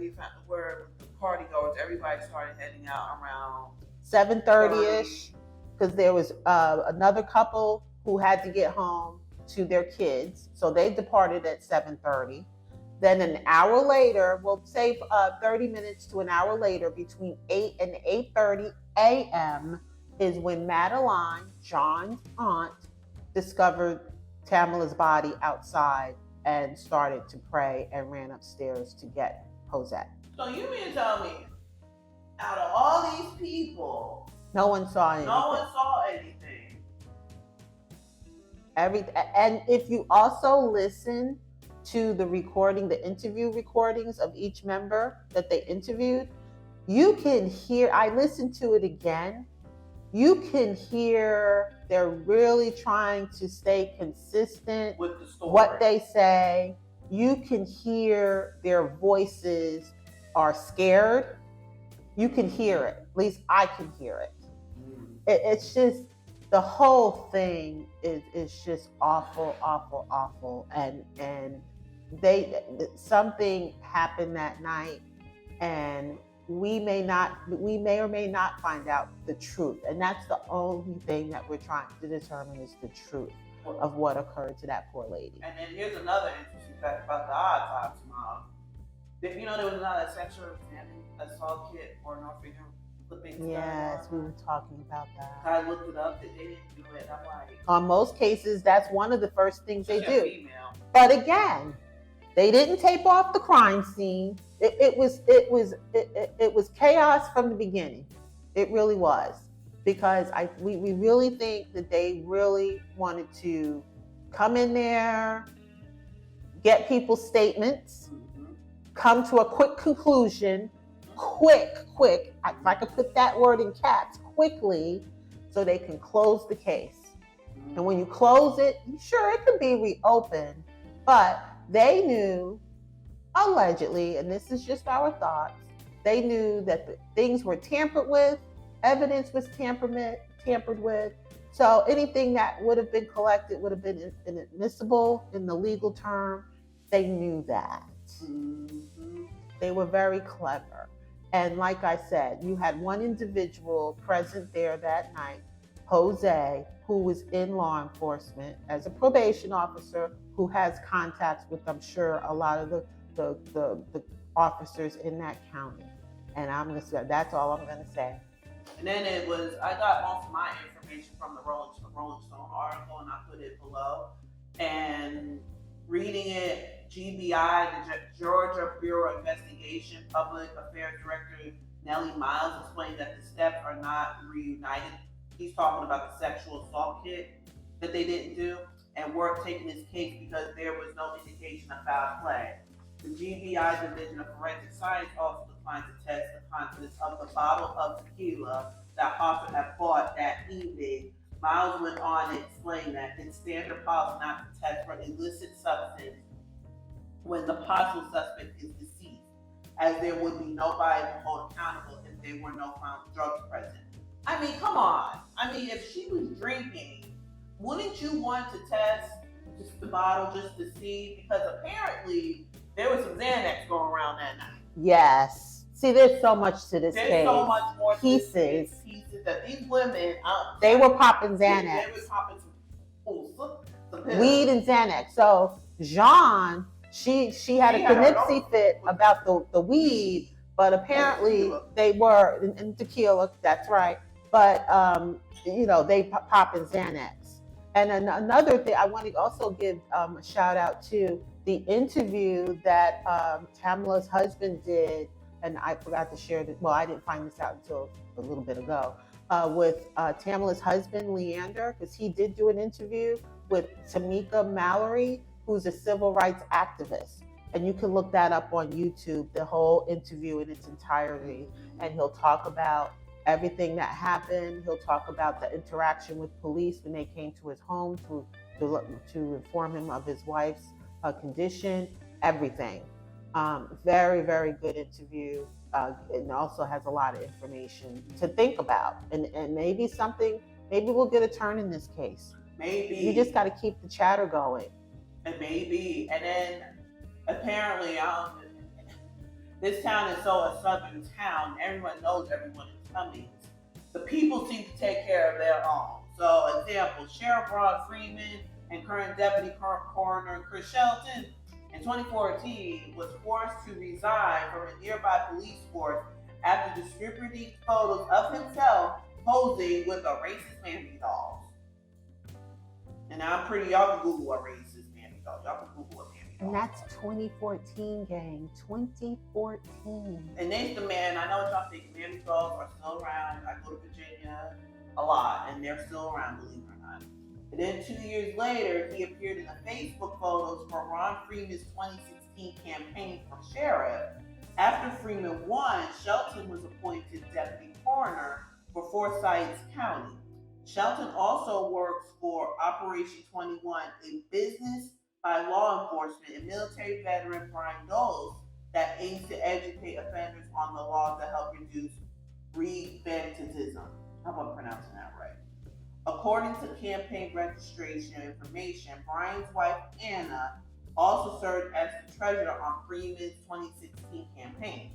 S1: the party goers, everybody started heading out around
S2: 7:30ish, because there was another couple who had to get home to their kids, so they departed at 7:30. Then an hour later, we'll say 30 minutes to an hour later, between 8 and 8:30 a.m. is when Madeline, John's aunt, discovered Tamla's body outside and started to pray and ran upstairs to get Jose.
S1: So you mean to tell me, out of all these people,
S2: no one saw anything?
S1: No one saw anything.
S2: And if you also listen to the recording, the interview recordings of each member that they interviewed, you can hear, I listened to it again, you can hear they're really trying to stay consistent
S1: with the story.
S2: What they say. You can hear their voices are scared. You can hear it. At least I can hear it. It's just, the whole thing is just awful, awful, awful. And something happened that night, and we may or may not find out the truth. And that's the only thing that we're trying to determine, is the truth of what occurred to that poor lady.
S1: And then here's another interesting fact about the autopsy, Mom. You know, there was another sexual assault kit or no finger clipping.
S2: Yes, we were talking about that.
S1: I looked it up, they didn't do it. I'm like,
S2: on most cases, that's one of the first things they do.
S1: Female.
S2: But again, they didn't tape off the crime scene. It was chaos from the beginning. It really was, because we really think that they really wanted to come in there, get people's statements, come to a quick conclusion, quick, if I could put that word in caps, quickly, so they can close the case. And when you close it, sure, it could be reopened, but they knew, allegedly, and this is just our thoughts, they knew that the things were tampered with, evidence was tampered with. So anything that would have been collected would have been inadmissible in the legal term. They knew that.
S1: Mm-hmm.
S2: They were very clever. And like I said, you had one individual present there that night, Jose, who was in law enforcement as a probation officer who has contacts with, I'm sure, a lot of the officers in that county. And I'm gonna say that's all I'm gonna say.
S1: And then I got most of my information from the Rolling Stone article, and I put it below. And reading it, GBI, the Georgia Bureau of Investigation Public Affairs Director Nellie Miles explained that the steps are not reunited. He's talking about the sexual assault kit that they didn't do, and work taking this case because there was no indication of foul play. The GBI Division of Forensic Science also declined to test the contents of the bottle of tequila that Horsford had bought that evening. Miles went on to explain that it's standard policy not to test for illicit substance when the possible suspect is deceased, as there would be nobody to hold accountable if there were no found drugs present. I mean, come on. I mean, if she was drinking, wouldn't you want to test just the bottle just to see? Because apparently there was some Xanax going around that night.
S2: Yes. See, there's so much to this
S1: There's
S2: case.
S1: so much more
S2: pieces
S1: that these women,
S2: they were popping Xanax.
S1: They were popping some pills.
S2: Weed and Xanax. So Jean, she had a knipsy fit about the weed, but apparently they were in tequila. That's right. But they popping Xanax. And another thing, I want to also give a shout out to the interview that Tamla's husband did, and I forgot to share this. Well, I didn't find this out until a little bit ago, with Tamla's husband, Leander, because he did do an interview with Tamika Mallory, who's a civil rights activist. And you can look that up on YouTube, the whole interview in its entirety. And he'll talk about everything that happened. He'll talk about the interaction with police when they came to his home to inform him of his wife's condition, everything. Very, very good interview. And also has a lot of information to think about. And maybe we'll get a turn in this case.
S1: Maybe.
S2: You just got to keep the chatter going.
S1: And maybe. And then apparently, this town is so a southern town, everyone knows everyone is coming. The people seem to take care of their own. So, example, Sheriff Ron Freeman and current Deputy Coroner Chris Shelton in 2014 was forced to resign from a nearby police force after distributing photos of himself posing with a racist mammy dolls. And I'm pretty, y'all can Google a racist mammy doll. Y'all can Google a mammy doll.
S2: And that's 2014, gang. 2014.
S1: And then the man, I know what y'all think, mammy dolls are still around. I go to Virginia a lot, and they're still around, believe it or not. And then 2 years later, he appeared in the Facebook photos for Ron Freeman's 2016 campaign for sheriff. After Freeman won, Shelton was appointed deputy coroner for Forsyth County. Shelton also works for Operation 21, a business by law enforcement and military veteran Brian Knowles that aims to educate offenders on the laws that help reduce recidivism. How about pronouncing that right? According to campaign registration information, Brian's wife, Anna, also served as the treasurer on Freeman's 2016 campaign.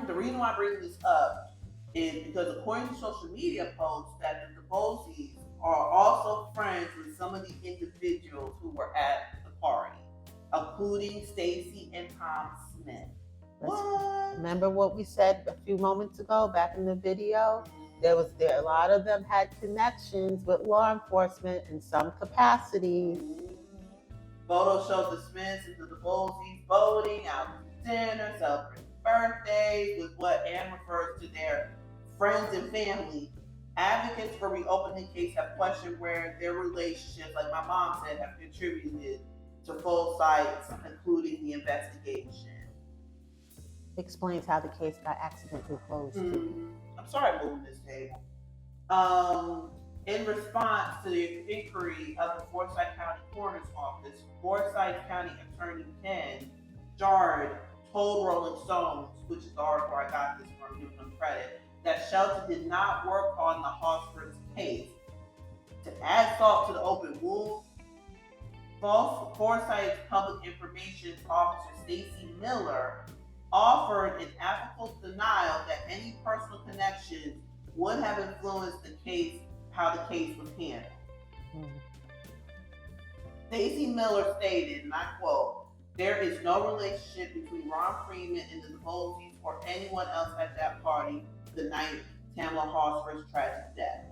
S1: The reason why I bring this up is because according to social media posts that the DeBose's are also friends with some of the individuals who were at the party, including Stacy and Tom Smith. What?
S2: Remember what we said a few moments ago back in the video? A lot of them had connections with law enforcement in some capacity.
S1: Photos showed the Smiths and the DeBose's voting, out to dinner, celebrating birthdays with what Anne refers to their friends and family. Advocates for reopening the case have questioned where their relationships, like my mom said, have contributed to full sites, including the investigation.
S2: Explains how the case got accidentally closed.
S1: I'm sorry, moving this table. In response to the inquiry of the Forsyth County Coroner's Office, Forsyth County Attorney Ken Jard told Rolling Stones, which is the article I got this from, giving them credit, that Shelton did not work on the Horsford's case. To add salt to the open wound, Forsyth Public Information Officer Stacy Miller offered an affable denial that any personal connections would have influenced the case, how the case was handled. Stacy Miller stated, and I quote, "There is no relationship between Ron Freeman and the DeBoseys or anyone else at that party the night Tamla Horsford's tragic death."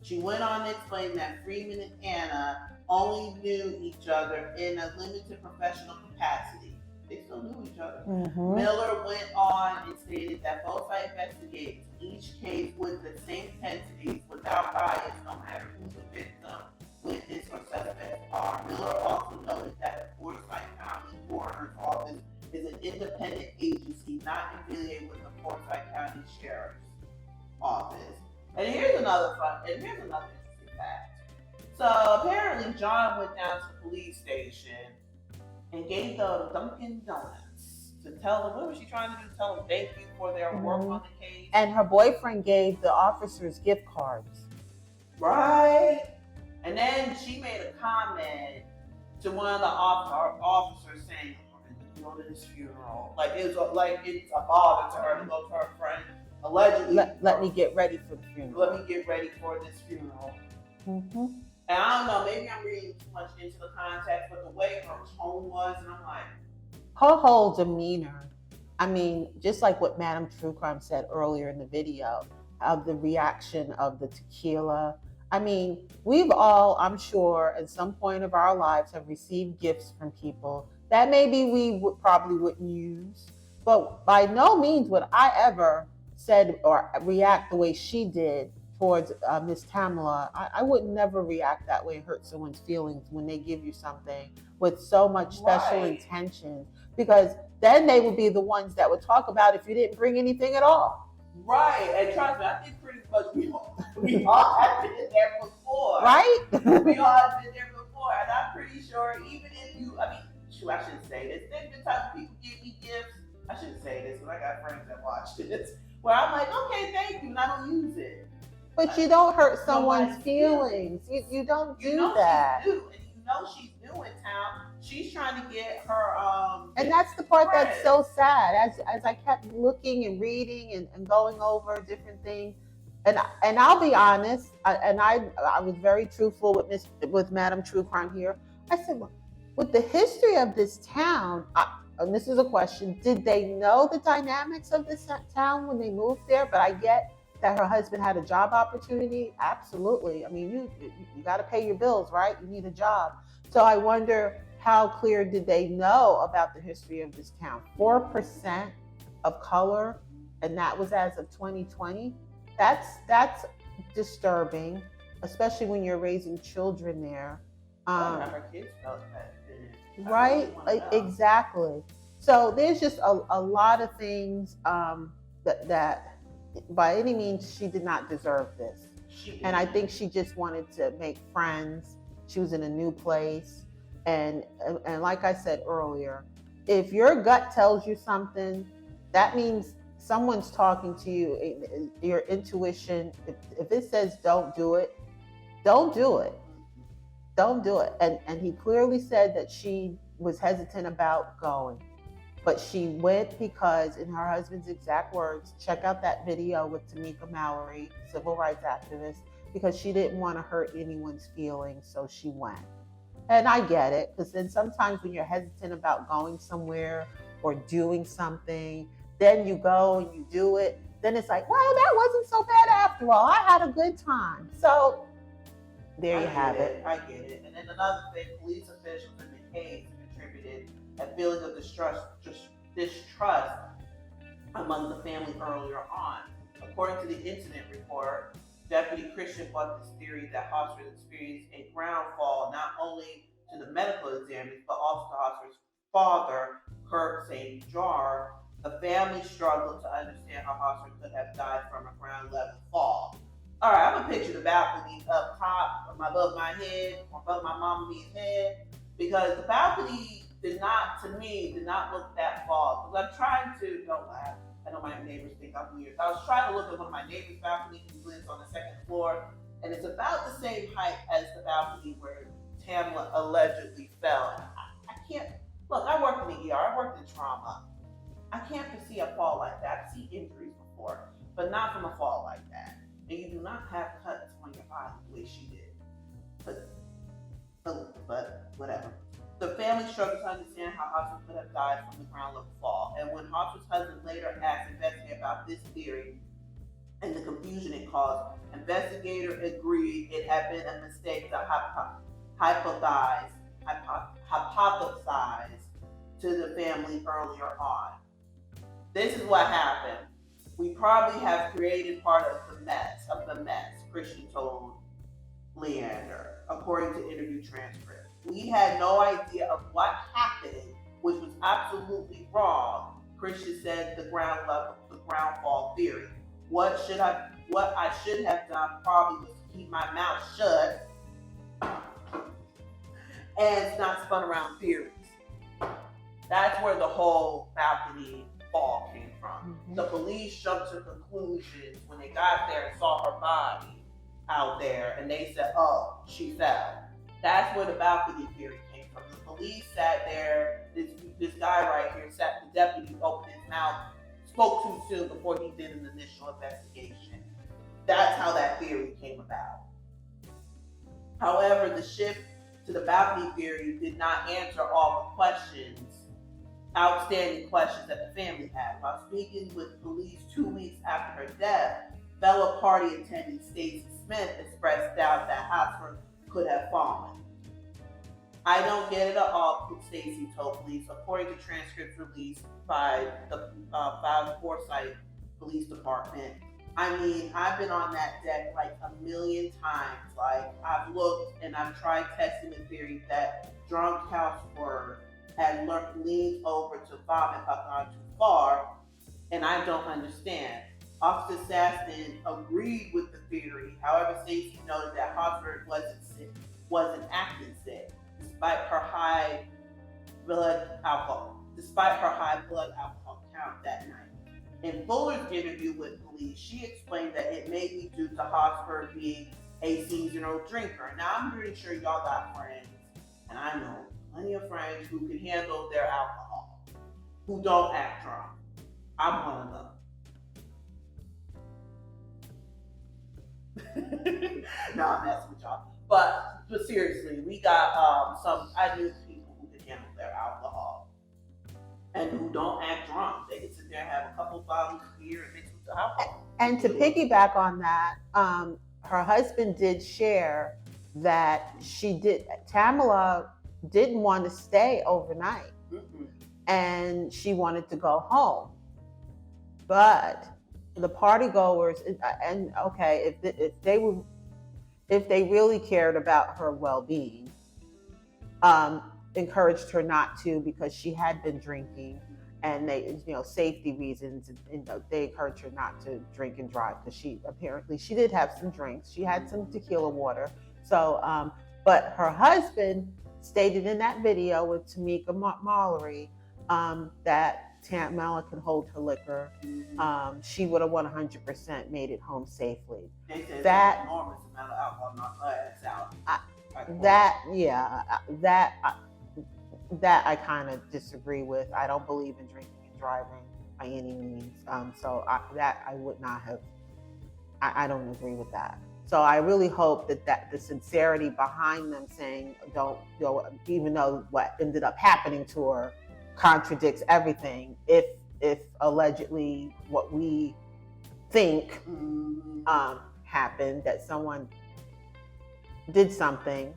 S1: She went on to explain that Freeman and Anna only knew each other in a limited professional capacity. They still knew each other.
S2: Mm-hmm.
S1: Miller went on and stated that both sides investigates each case with the same entities without bias, no matter who the victim, witness, or suspect are. Miller also noted that the Forsyth County Coroner's Office is an independent agency not affiliated with the Forsyth County Sheriff's Office. And here's another interesting fact. So apparently John went down to the police station and gave them Dunkin' Donuts to tell them, what was she trying to do? Tell them thank you for their work on the case.
S2: And her boyfriend gave the officers gift cards.
S1: Right. And then she made a comment to one of the officers saying, "I'm going to go to this funeral." Like it's a bother to her to go to her friend. Allegedly,
S2: let me get ready for the funeral.
S1: Let me get ready for this funeral.
S2: Mm-hmm.
S1: And I don't know, maybe I'm reading too much into the context, but the way her tone was, and I'm like,
S2: her whole demeanor. I mean, just like what Madam Truecrime said earlier in the video, of the reaction of the tequila. I mean, we've all, I'm sure, at some point of our lives have received gifts from people that maybe we probably wouldn't use, but by no means would I ever said or react the way she did towards Miss Tamla. I would never react that way and hurt someone's feelings when they give you something with so much special intention, because then they would be the ones that would talk about if you didn't bring anything at all.
S1: Right, and trust me, I think pretty much we all have been there before.
S2: Right?
S1: We all have been there before, and I'm pretty sure even if you, I shouldn't say this. There's been times people give me gifts. I shouldn't say this, but I got friends that watch this, where I'm like, okay, thank you, and I don't use it.
S2: But you don't hurt someone's feelings. You don't do that.
S1: She's new, and you know she's new in town. She's trying to get her
S2: and that's the part that's so sad. As I kept looking and reading and going over different things, and I'll be honest, I was very truthful with Madam Truecrime here. I said, well, with the history of this town, and this is a question, did they know the dynamics of this town when they moved there? But I get that her husband had a job opportunity. Absolutely. I mean, you got to pay your bills, right? You need a job. So I wonder, how clear did they know about the history of this town? 4% of color, and that was as of 2020. That's disturbing, especially when you're raising children there.
S1: Her kids felt that.
S2: Right? Exactly. So there's just a lot of things that by any means she did not deserve this. And I think she just wanted to make friends. She was in a new place. And like I said earlier, if your gut tells you something, that means someone's talking to you. Your intuition, if it says don't do it, don't do it. Don't do it. And he clearly said that she was hesitant about going. But she went because, in her husband's exact words, check out that video with Tamika Mallory, civil rights activist, because she didn't want to hurt anyone's feelings, so she went. And I get it, because then sometimes when you're hesitant about going somewhere or doing something, then you go and you do it, then it's like, well, that wasn't so bad after all. I had a good time. So there you have it.
S1: I get it. And then another thing, police officials in the case contributed a feeling of distrust among the family earlier on. According to the incident report, Deputy Christian bought this theory that Horsford experienced a ground fall not only to the medical examiners, but also to Horsford's father, Kurt St. Jar. The family struggled to understand how Horsford could have died from a ground level fall. All right, I'm gonna picture the balcony up top, above my head, or above my mom and me's head, because the balcony did not look that far. Because I'm trying to, don't laugh. I know my neighbors think I'm weird. I was trying to look at one of my neighbor's balconies who lives on the second floor, and it's about the same height as the balcony where Tamla allegedly fell. And I can't look. I worked in the ER. I worked in trauma. I can't foresee a fall like that. I've seen injuries before, but not from a fall like that. And you do not have cuts on your body the way she did. But whatever. The family struggled to understand how Horsford could have died from the ground level fall. And when Horsford's husband later asked investigators about this theory and the confusion it caused, investigators agreed it had been a mistake to hypothesize to the family earlier on. This is what happened. We probably have created part of the mess, Christian told Leander, according to interview transcript. We had no idea of what happened, which was absolutely wrong. Christian said the ground fall theory. What I should have done probably was to keep my mouth shut and not spun around theories. That's where the whole balcony fall came from. Mm-hmm. The police jumped to conclusions when they got there and saw her body out there, and they said, "Oh, she fell." That's where the balcony theory came from. The police sat there. This guy right here sat. The deputy opened his mouth, spoke too soon before he did an initial investigation. That's how that theory came about. However, the shift to the balcony theory did not answer all the outstanding questions that the family had. While speaking with police 2 weeks after her death, fellow party attendee Stacey Smith expressed doubt that Horsford could have fallen. "I don't get it at all," Stacey told police, according to transcripts released by the Forsyth Police Department. "I mean, I've been on that deck like a million times. Like, I've looked and I've tried testing the theory that drunk Horsford had leaned over to vomit if I've gone too far, and I don't understand." Officer Saston agreed with the theory. However, Stacey noted that Horsford wasn't acting sick, despite her high blood alcohol count that night. In Fuller's interview with police, she explained that it may be due to Horsford being a seasonal drinker. Now, I'm pretty sure y'all got friends, and I know plenty of friends who can handle their alcohol, who don't act drunk. I'm one of them. No, I'm messing with y'all. But seriously, we got I knew people who can handle their alcohol and who don't act drunk. They can sit there and have a couple bottles of beer and mix with the alcohol.
S2: And to piggyback on that, her husband did share that Tamla didn't want to stay overnight. Mm-hmm. And she wanted to go home. But the party goers, and okay, if they really cared about her well-being, encouraged her not to, because she had been drinking, and they, safety reasons, they encouraged her not to drink and drive, because she did have some drinks. She had some tequila water. So, but her husband stated in that video with Tamika Mallory that Tamla can hold her liquor. She would have 100% made it home safely.
S1: They said that enormous amount of alcohol knocked her ass out.
S2: That I kind of disagree with. I don't believe in drinking and driving by any means. So I would not have. I don't agree with that. So I really hope that the sincerity behind them saying don't go, even though what ended up happening to her contradicts everything. If allegedly what we think happened, that someone did something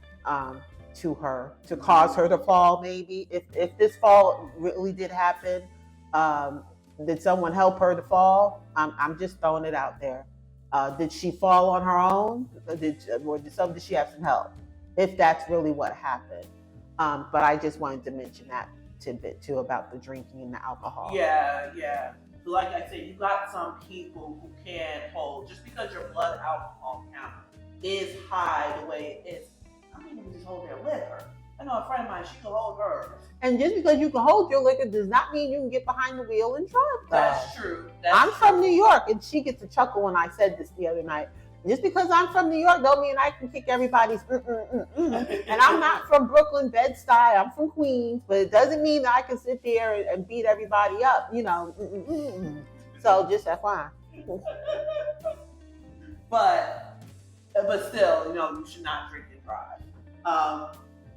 S2: to her to cause her to fall, maybe if this fall really did happen, did someone help her to fall? I'm just throwing it out there. Did she fall on her own? Did she have some help? If that's really what happened. But I just wanted to mention that tidbit too about the drinking and the alcohol.
S1: Yeah. So like I said, you got some people who can't hold, just because your blood alcohol count is high the way it is. Some people can just hold their liquor. I know a friend of mine, she can hold hers.
S2: And just because you can hold your liquor does not mean you can get behind the wheel and drive.
S1: That's true.
S2: I'm from New York, and she gets a chuckle when I said this the other night. Just because I'm from New York don't mean I can kick everybody's And I'm not from Brooklyn, Bed-Stuy. I'm from Queens, but it doesn't mean that I can sit there and beat everybody up, you know. So just FYI.
S1: But still, you know, you should not drink and drive. I'm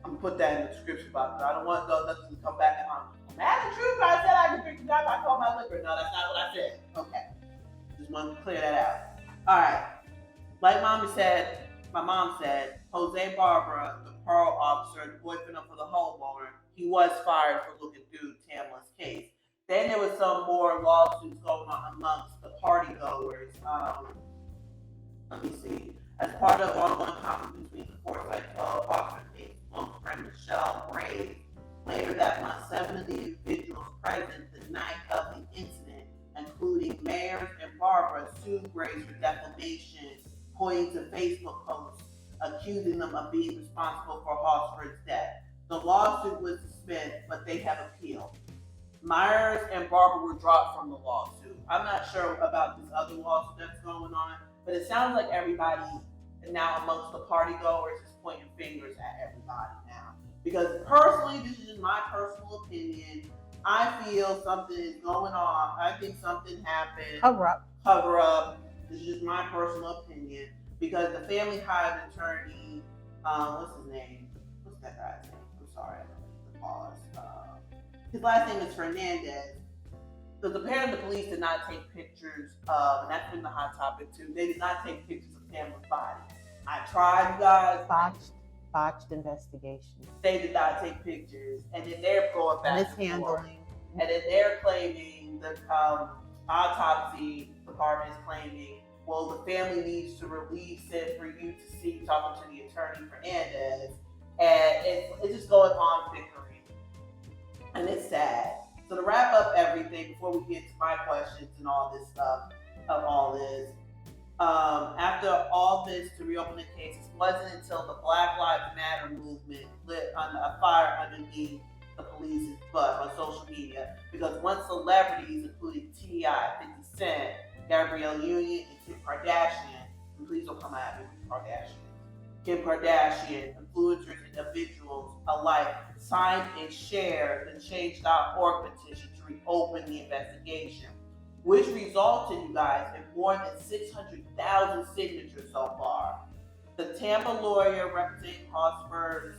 S1: gonna put that in the description box. I don't want nothing to come back and I'm mad at you. I said I could drink and drive. I called my liquor. No, that's not what I said. Okay, just wanted to clear that out. All right. Like my mom said, Jose Barbara, the parole officer, the boyfriend of the homeowner, he was fired for looking through Tamla's case. Then there was some more lawsuits going on amongst the party goers. Let me see. As part of ongoing conflict between the Forsyth Foster case, friend Michelle Gray, later that month, 7 of the individuals present denied helping incident, including Mayers and Barbara, sued Grace for defamation, pointing to Facebook posts accusing them of being responsible for Horsford's death. The lawsuit was dismissed, but they have appealed. Myers and Barbara were dropped from the lawsuit. I'm not sure about this other lawsuit that's going on, but it sounds like everybody now amongst the party goers is pointing fingers at everybody now. Because personally, this is just my personal opinion. I feel something is going on. I think something happened. Cover up. This is just my personal opinion. Because the family hired an attorney. What's his name? What's that guy's name? I'm sorry, I don't need to pause. His last name is Fernandez. Because apparently the police did not take pictures of, and that's been the hot topic too, they did not take pictures of Tamla's body. I tried, you guys.
S2: Botched investigation.
S1: They did not take pictures. And then they're going back and forth. And then they're claiming the autopsy department is claiming, well, the family needs to release it for you to see, talking to the attorney Fernandez. And it's just going on bickering. And it's sad. So to wrap up everything, before we get to my questions and all this stuff of all this, after all this, to reopen the case, it wasn't until the Black Lives Matter movement lit on a fire underneath the police's butt on social media, because once celebrities, including T.I., 50 Cent, Gabrielle Union, and Kim Kardashian, and please don't come at me, Kim Kardashian, influencers and individuals alike signed and shared the Change.org petition to reopen the investigation, which resulted, you guys, in more than 600,000 signatures so far. The Tampa lawyer representing Horsford's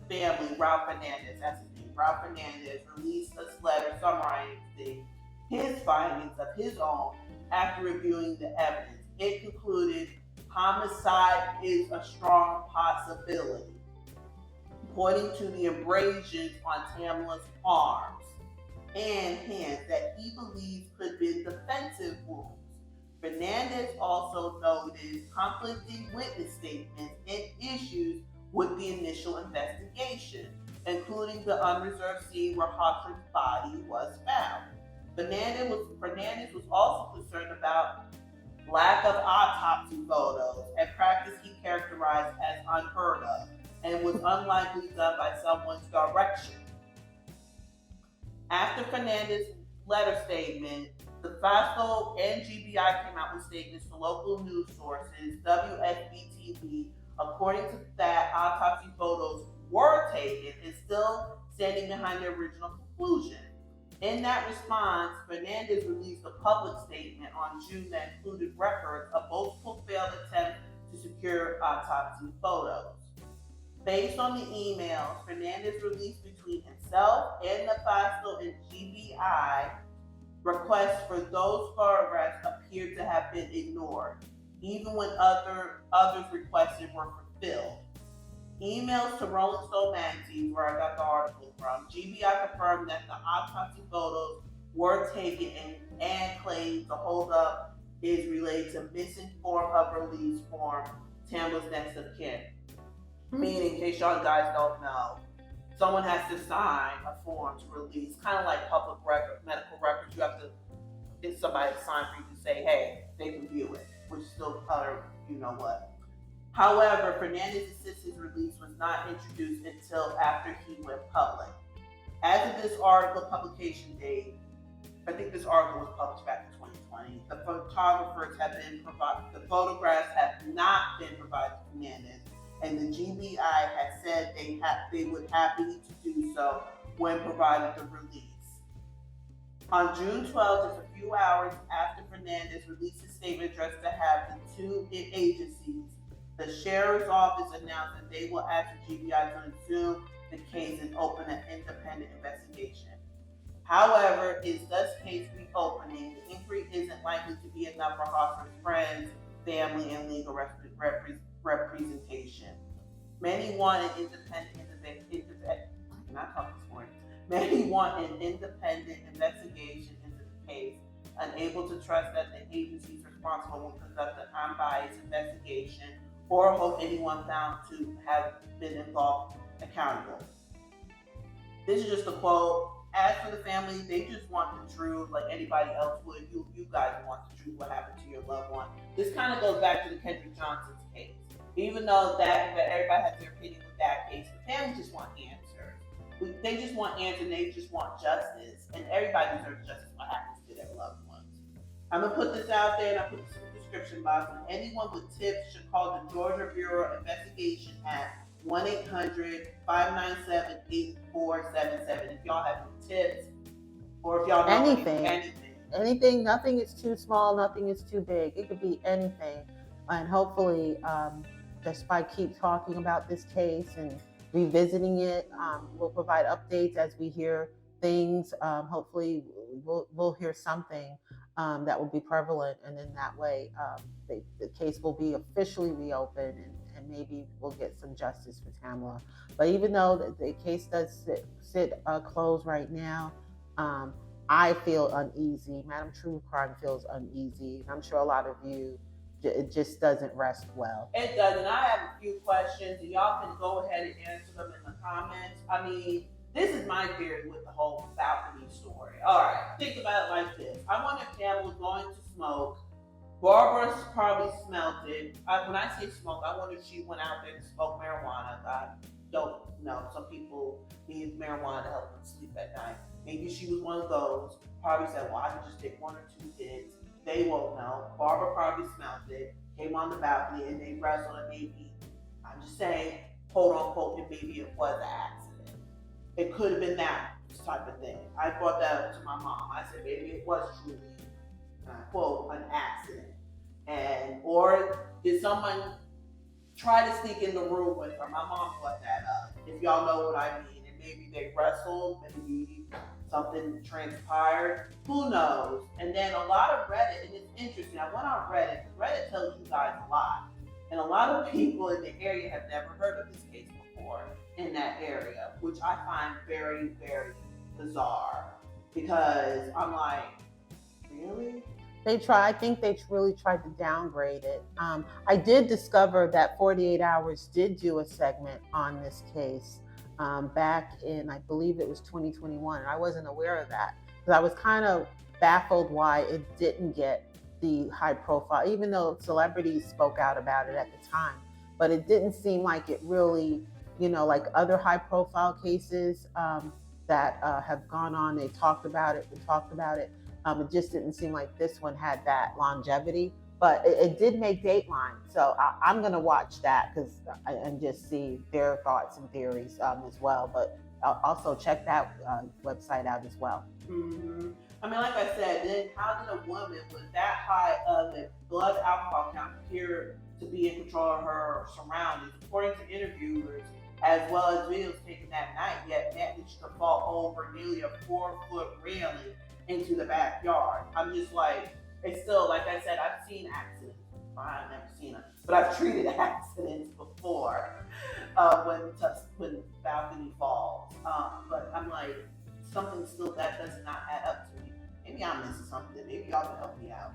S1: family, Ralph Fernandez, that's his name, Ralph Fernandez, released a letter summarizing his findings of his own after reviewing the evidence. It concluded, homicide is a strong possibility, pointing to the abrasions on Tamla's arms and hands that he believes could have been defensive wounds. Fernandez also noted conflicting witness statements and issues with the initial investigation, including the unreserved scene where Horsford's body was found. Fernandez was also concerned about lack of autopsy photos, a practice he characterized as unheard of and was unlikely done by someone's direction. After Fernandez's letter statement, the FASO and GBI came out with statements to local news sources, WSBTV. According to that, autopsy photos were taken and still standing behind the original conclusion. In that response, Fernandez released a public statement on June that included records of multiple failed attempts to secure autopsy photos. Based on the emails Fernandez released between himself and the FASO and GBI, requests for those photographs appeared to have been ignored, even when others requested were fulfilled. Emails to Rolling Stone magazine, where I got the article from, GBI confirmed that the autopsy photos were taken and claimed the holdup is related to missing form of release form, Tamla's next of kin. Meaning, in case y'all guys don't know, someone has to sign a form to release, kind of like public medical records. You have to, hey, they can view it, which still color, you know what. However, Fernandez insists his release was not introduced until after he went public. As of this article publication date, I think this article was published back in 2020. The photographs have not been provided to Fernandez, and the GBI has said they would happy to do so when provided the release. On June 12th, just a few hours after Fernandez released his statement addressed to have the two agencies, the sheriff's office announced that they will ask the GBI to resume the case and open an independent investigation. However, is thus case reopening, the inquiry isn't likely to be enough for Horsford's friends, family, and legal representation. Many want an independent investigation into the case, unable to trust that the agencies responsible will conduct an unbiased investigation or hold anyone found to have been involved accountable. This is just a quote. As for the family, they just want the truth like anybody else would. You guys want the truth, what happened to your loved one. This kind of goes back to the Kendrick Johnson's case. Even though that everybody has their opinion with that case, the family just want answers. They just want answers, and they just want justice. And everybody deserves justice what happens to their loved ones. I'm going to put this out there, and I'll put this in the description box. And anyone with tips should call the Georgia Bureau of Investigation at 1-800-597-8477 if y'all have any tips or if y'all know anything.
S2: Nothing is too small, nothing is too big. It could be anything. And hopefully, just by keep talking about this case and revisiting it, we'll provide updates as we hear things. Hopefully, we'll hear something that will be prevalent, and in that way, the case will be officially reopened, and maybe we'll get some justice for Tamla. But even though the case does sit closed right now, I feel uneasy. Madam Truecrime feels uneasy. I'm sure a lot of you, it just doesn't rest well.
S1: It doesn't. I have a few questions, and y'all can go ahead and answer them in the comments. I mean, this is my theory with the whole balcony story. All right, think about it like this. I wonder if Tamla was going to smoke. Barbara probably smelled it. When I say smoke, I wonder if she went out there to smoke marijuana. I don't know. Some people need marijuana to help them sleep at night. Maybe she was one of those. Probably said, well, I can just take 1 or 2 hits. They won't know. Barbara probably smelled it, came on the balcony, and they wrestled, and maybe, I'm just saying, quote unquote, and maybe it was an accident. It could have been that type of thing. I brought that up to my mom. I said, maybe it was truly, quote, an accident. Or did someone try to sneak in the room with her? My mom brought that up, if y'all know what I mean. And maybe they wrestled, maybe something transpired, who knows? And then a lot of Reddit, and it's interesting, I went on Reddit, because Reddit tells you guys a lot. And a lot of people in the area have never heard of this case before in that area, which I find very, very bizarre. Because I'm like, really?
S2: I think they really tried to downgrade it. I did discover that 48 Hours did do a segment on this case back in, I believe it was 2021. And I wasn't aware of that because I was kind of baffled why it didn't get the high profile, even though celebrities spoke out about it at the time. But it didn't seem like it really, like other high profile cases that have gone on, they talked about it. It just didn't seem like this one had that longevity, but it did make Dateline. So I'm going to watch that and just see their thoughts and theories as well. But I'll also check that website out as well.
S1: Mm-hmm. I mean, like I said, then how did a woman with that high of a blood alcohol count appear to be in control of her surroundings? According to interviewers, as well as videos taken that night, yet managed to fall over nearly a 4-foot railing into the backyard. I'm just like, it's still, like I said, I've seen accidents. Well, I've never seen them, but I've treated accidents before when balcony falls. But I'm like, something still that does not add up to me. Maybe I'm missing something. Maybe y'all can help me out.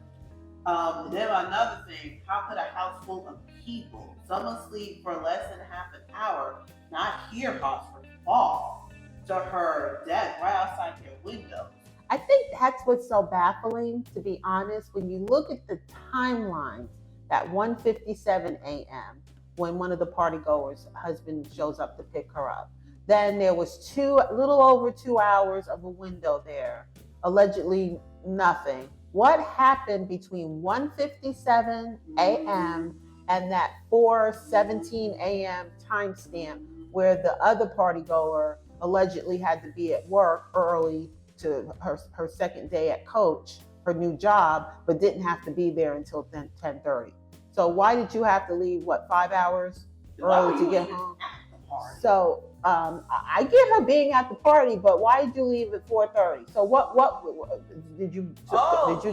S1: And then another thing, how could a house full of people, some asleep for less than half an hour, not hear Horsford fall to her death right outside their window?
S2: I think that's what's so baffling, to be honest. When you look at the timelines, at 1:57 a.m., when one of the party goers' husband shows up to pick her up. Then there was a little over 2 hours of a window there, allegedly nothing. What happened between 1:57 a.m. and that 4:17 a.m. timestamp where the other party goer allegedly had to be at work early to her second day at Coach, her new job, but didn't have to be there until 10:30. So why did you have to leave, 5 hours early to get home? So I get her being at the party, but why did you leave at 4:30? So what did you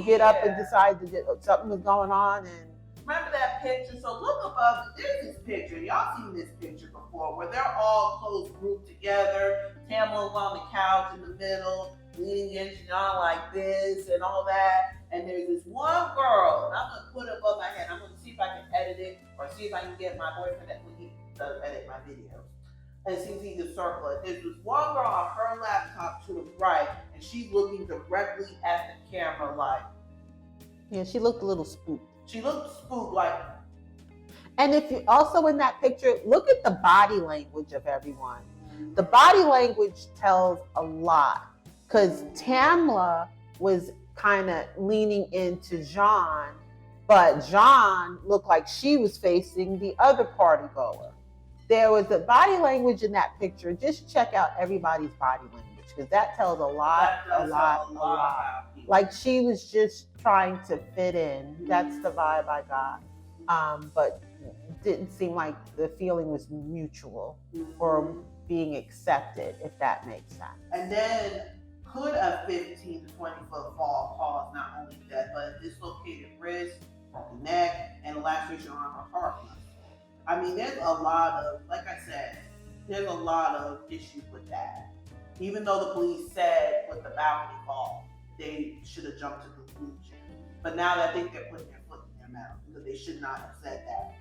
S2: get up and decide that something was going on? And
S1: remember that picture? So look above. There's this picture. Y'all seen this picture before, where they're all close grouped together. Tamla's on the couch in the middle, leaning against John like this and all that. And there's this one girl, and I'm gonna put it above my head. I'm gonna see if I can edit it, or see if I can get my boyfriend that he does edit my videos, and see if he can circle it. There's this one girl on her laptop to the right, and she's looking directly at the camera, like.
S2: Yeah, she looked a little spooked.
S1: She looked spooked, like.
S2: And if you also in that picture, look at the body language of everyone. The body language tells a lot, because Tamla was kind of leaning into John, but John looked like she was facing the other party goer. There was a body language in that picture. Just check out everybody's body language, because that tells a lot. Like she was just trying to fit in. That's the vibe I got. But it didn't seem like the feeling was mutual or being accepted, if that makes sense.
S1: And then could a 15 to 20 foot fall cause not only death, but a dislocated wrist, broken neck, and a laceration on her heart muscle? I mean, there's a lot of, like I said, there's a lot of issues with that. Even though the police said with the balcony fall, they should have jumped to conclusion. But now I think they're putting their foot in their mouth, because they should not have said that.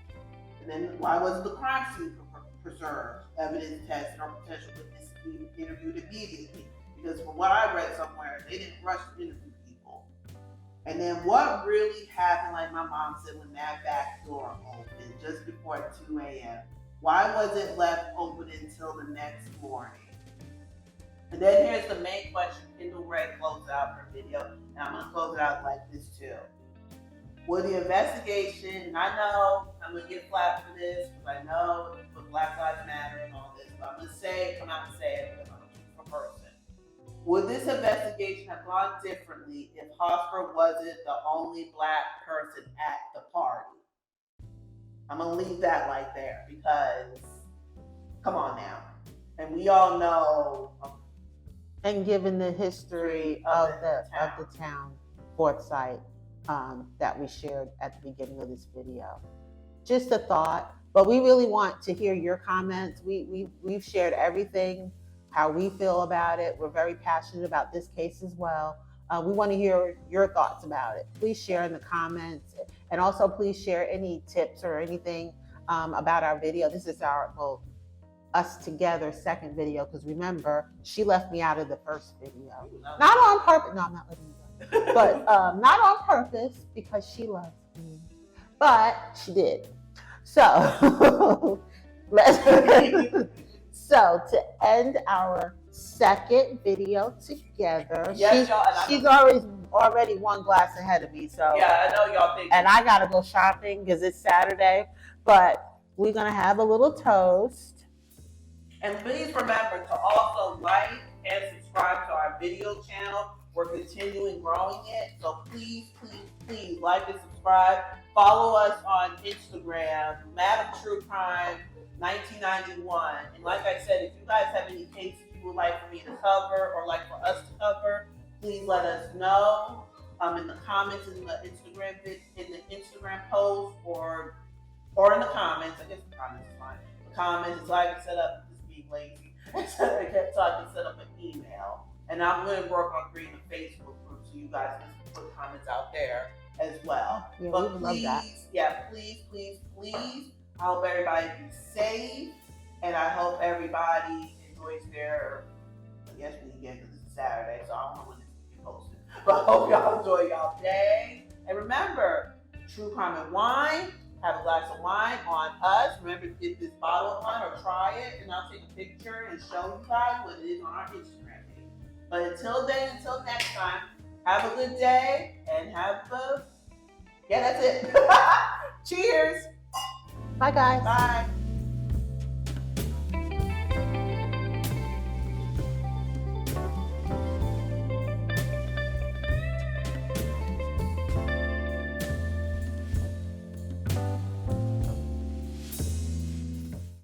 S1: And then why wasn't the crime scene preserved? Evidence tested or potential witness interviewed immediately. Because from what I read somewhere, they didn't rush to interview people. And then what really happened, like my mom said, when that back door opened just before 2 a.m., why was it left open until the next morning? And then here's the main question. Kendall Ray closed out her video, and I'm going to close it out like this too. Will the investigation, and I know I'm going to get flack for this, because I know with Black Lives Matter and all this, but I'm going to come out and say it, because I'm a truthful person. Would this investigation have gone differently if Horsford wasn't the only Black person at the party? I'm going to leave that right there, because come on now. And we all know.
S2: And given the history of the town, Forsyth, that we shared at the beginning of this video. Just a thought, but we really want to hear your comments. We've shared everything, how we feel about it. We're very passionate about this case as well. We want to hear your thoughts about it. Please share in the comments, and also please share any tips or anything about our video. This is our us together second video, because remember, she left me out of the first video. Not on purpose. No, I'm not letting you go. But not on purpose, because she loves me. But she did. So so to end our second video together,
S1: yes,
S2: she's already one glass ahead of me. So
S1: yeah, I know y'all think.
S2: And I gotta go shopping because it's Saturday. But we're gonna have a little toast.
S1: And please remember to also like and subscribe to our video channel. We're continuing growing it. So please, please, please like and subscribe. Follow us on Instagram, Madam Truecrime 1991. And like I said, if you guys have any cases you would like for me to cover or like for us to cover, please let us know in the comments in the Instagram post or in the comments. I guess the comments is fine. The comments is like I set up. Lazy, so I can set up an email, and I'm going to work on creating a Facebook group so you guys can put comments out there as well.
S2: Yeah,
S1: but please, please, I hope everybody be safe, and I hope everybody enjoys their weekend, because it's Saturday, so I don't know when this will be posted. I hope y'all enjoy y'all day. And remember, True Crime and Wine. Have a glass of wine on us. Remember to get this bottle of wine or try it, and I'll take a picture and show you guys what it is on our Instagram page. But until then, until next time, have a good day and yeah, that's it. Cheers.
S2: Bye, guys.
S1: Bye.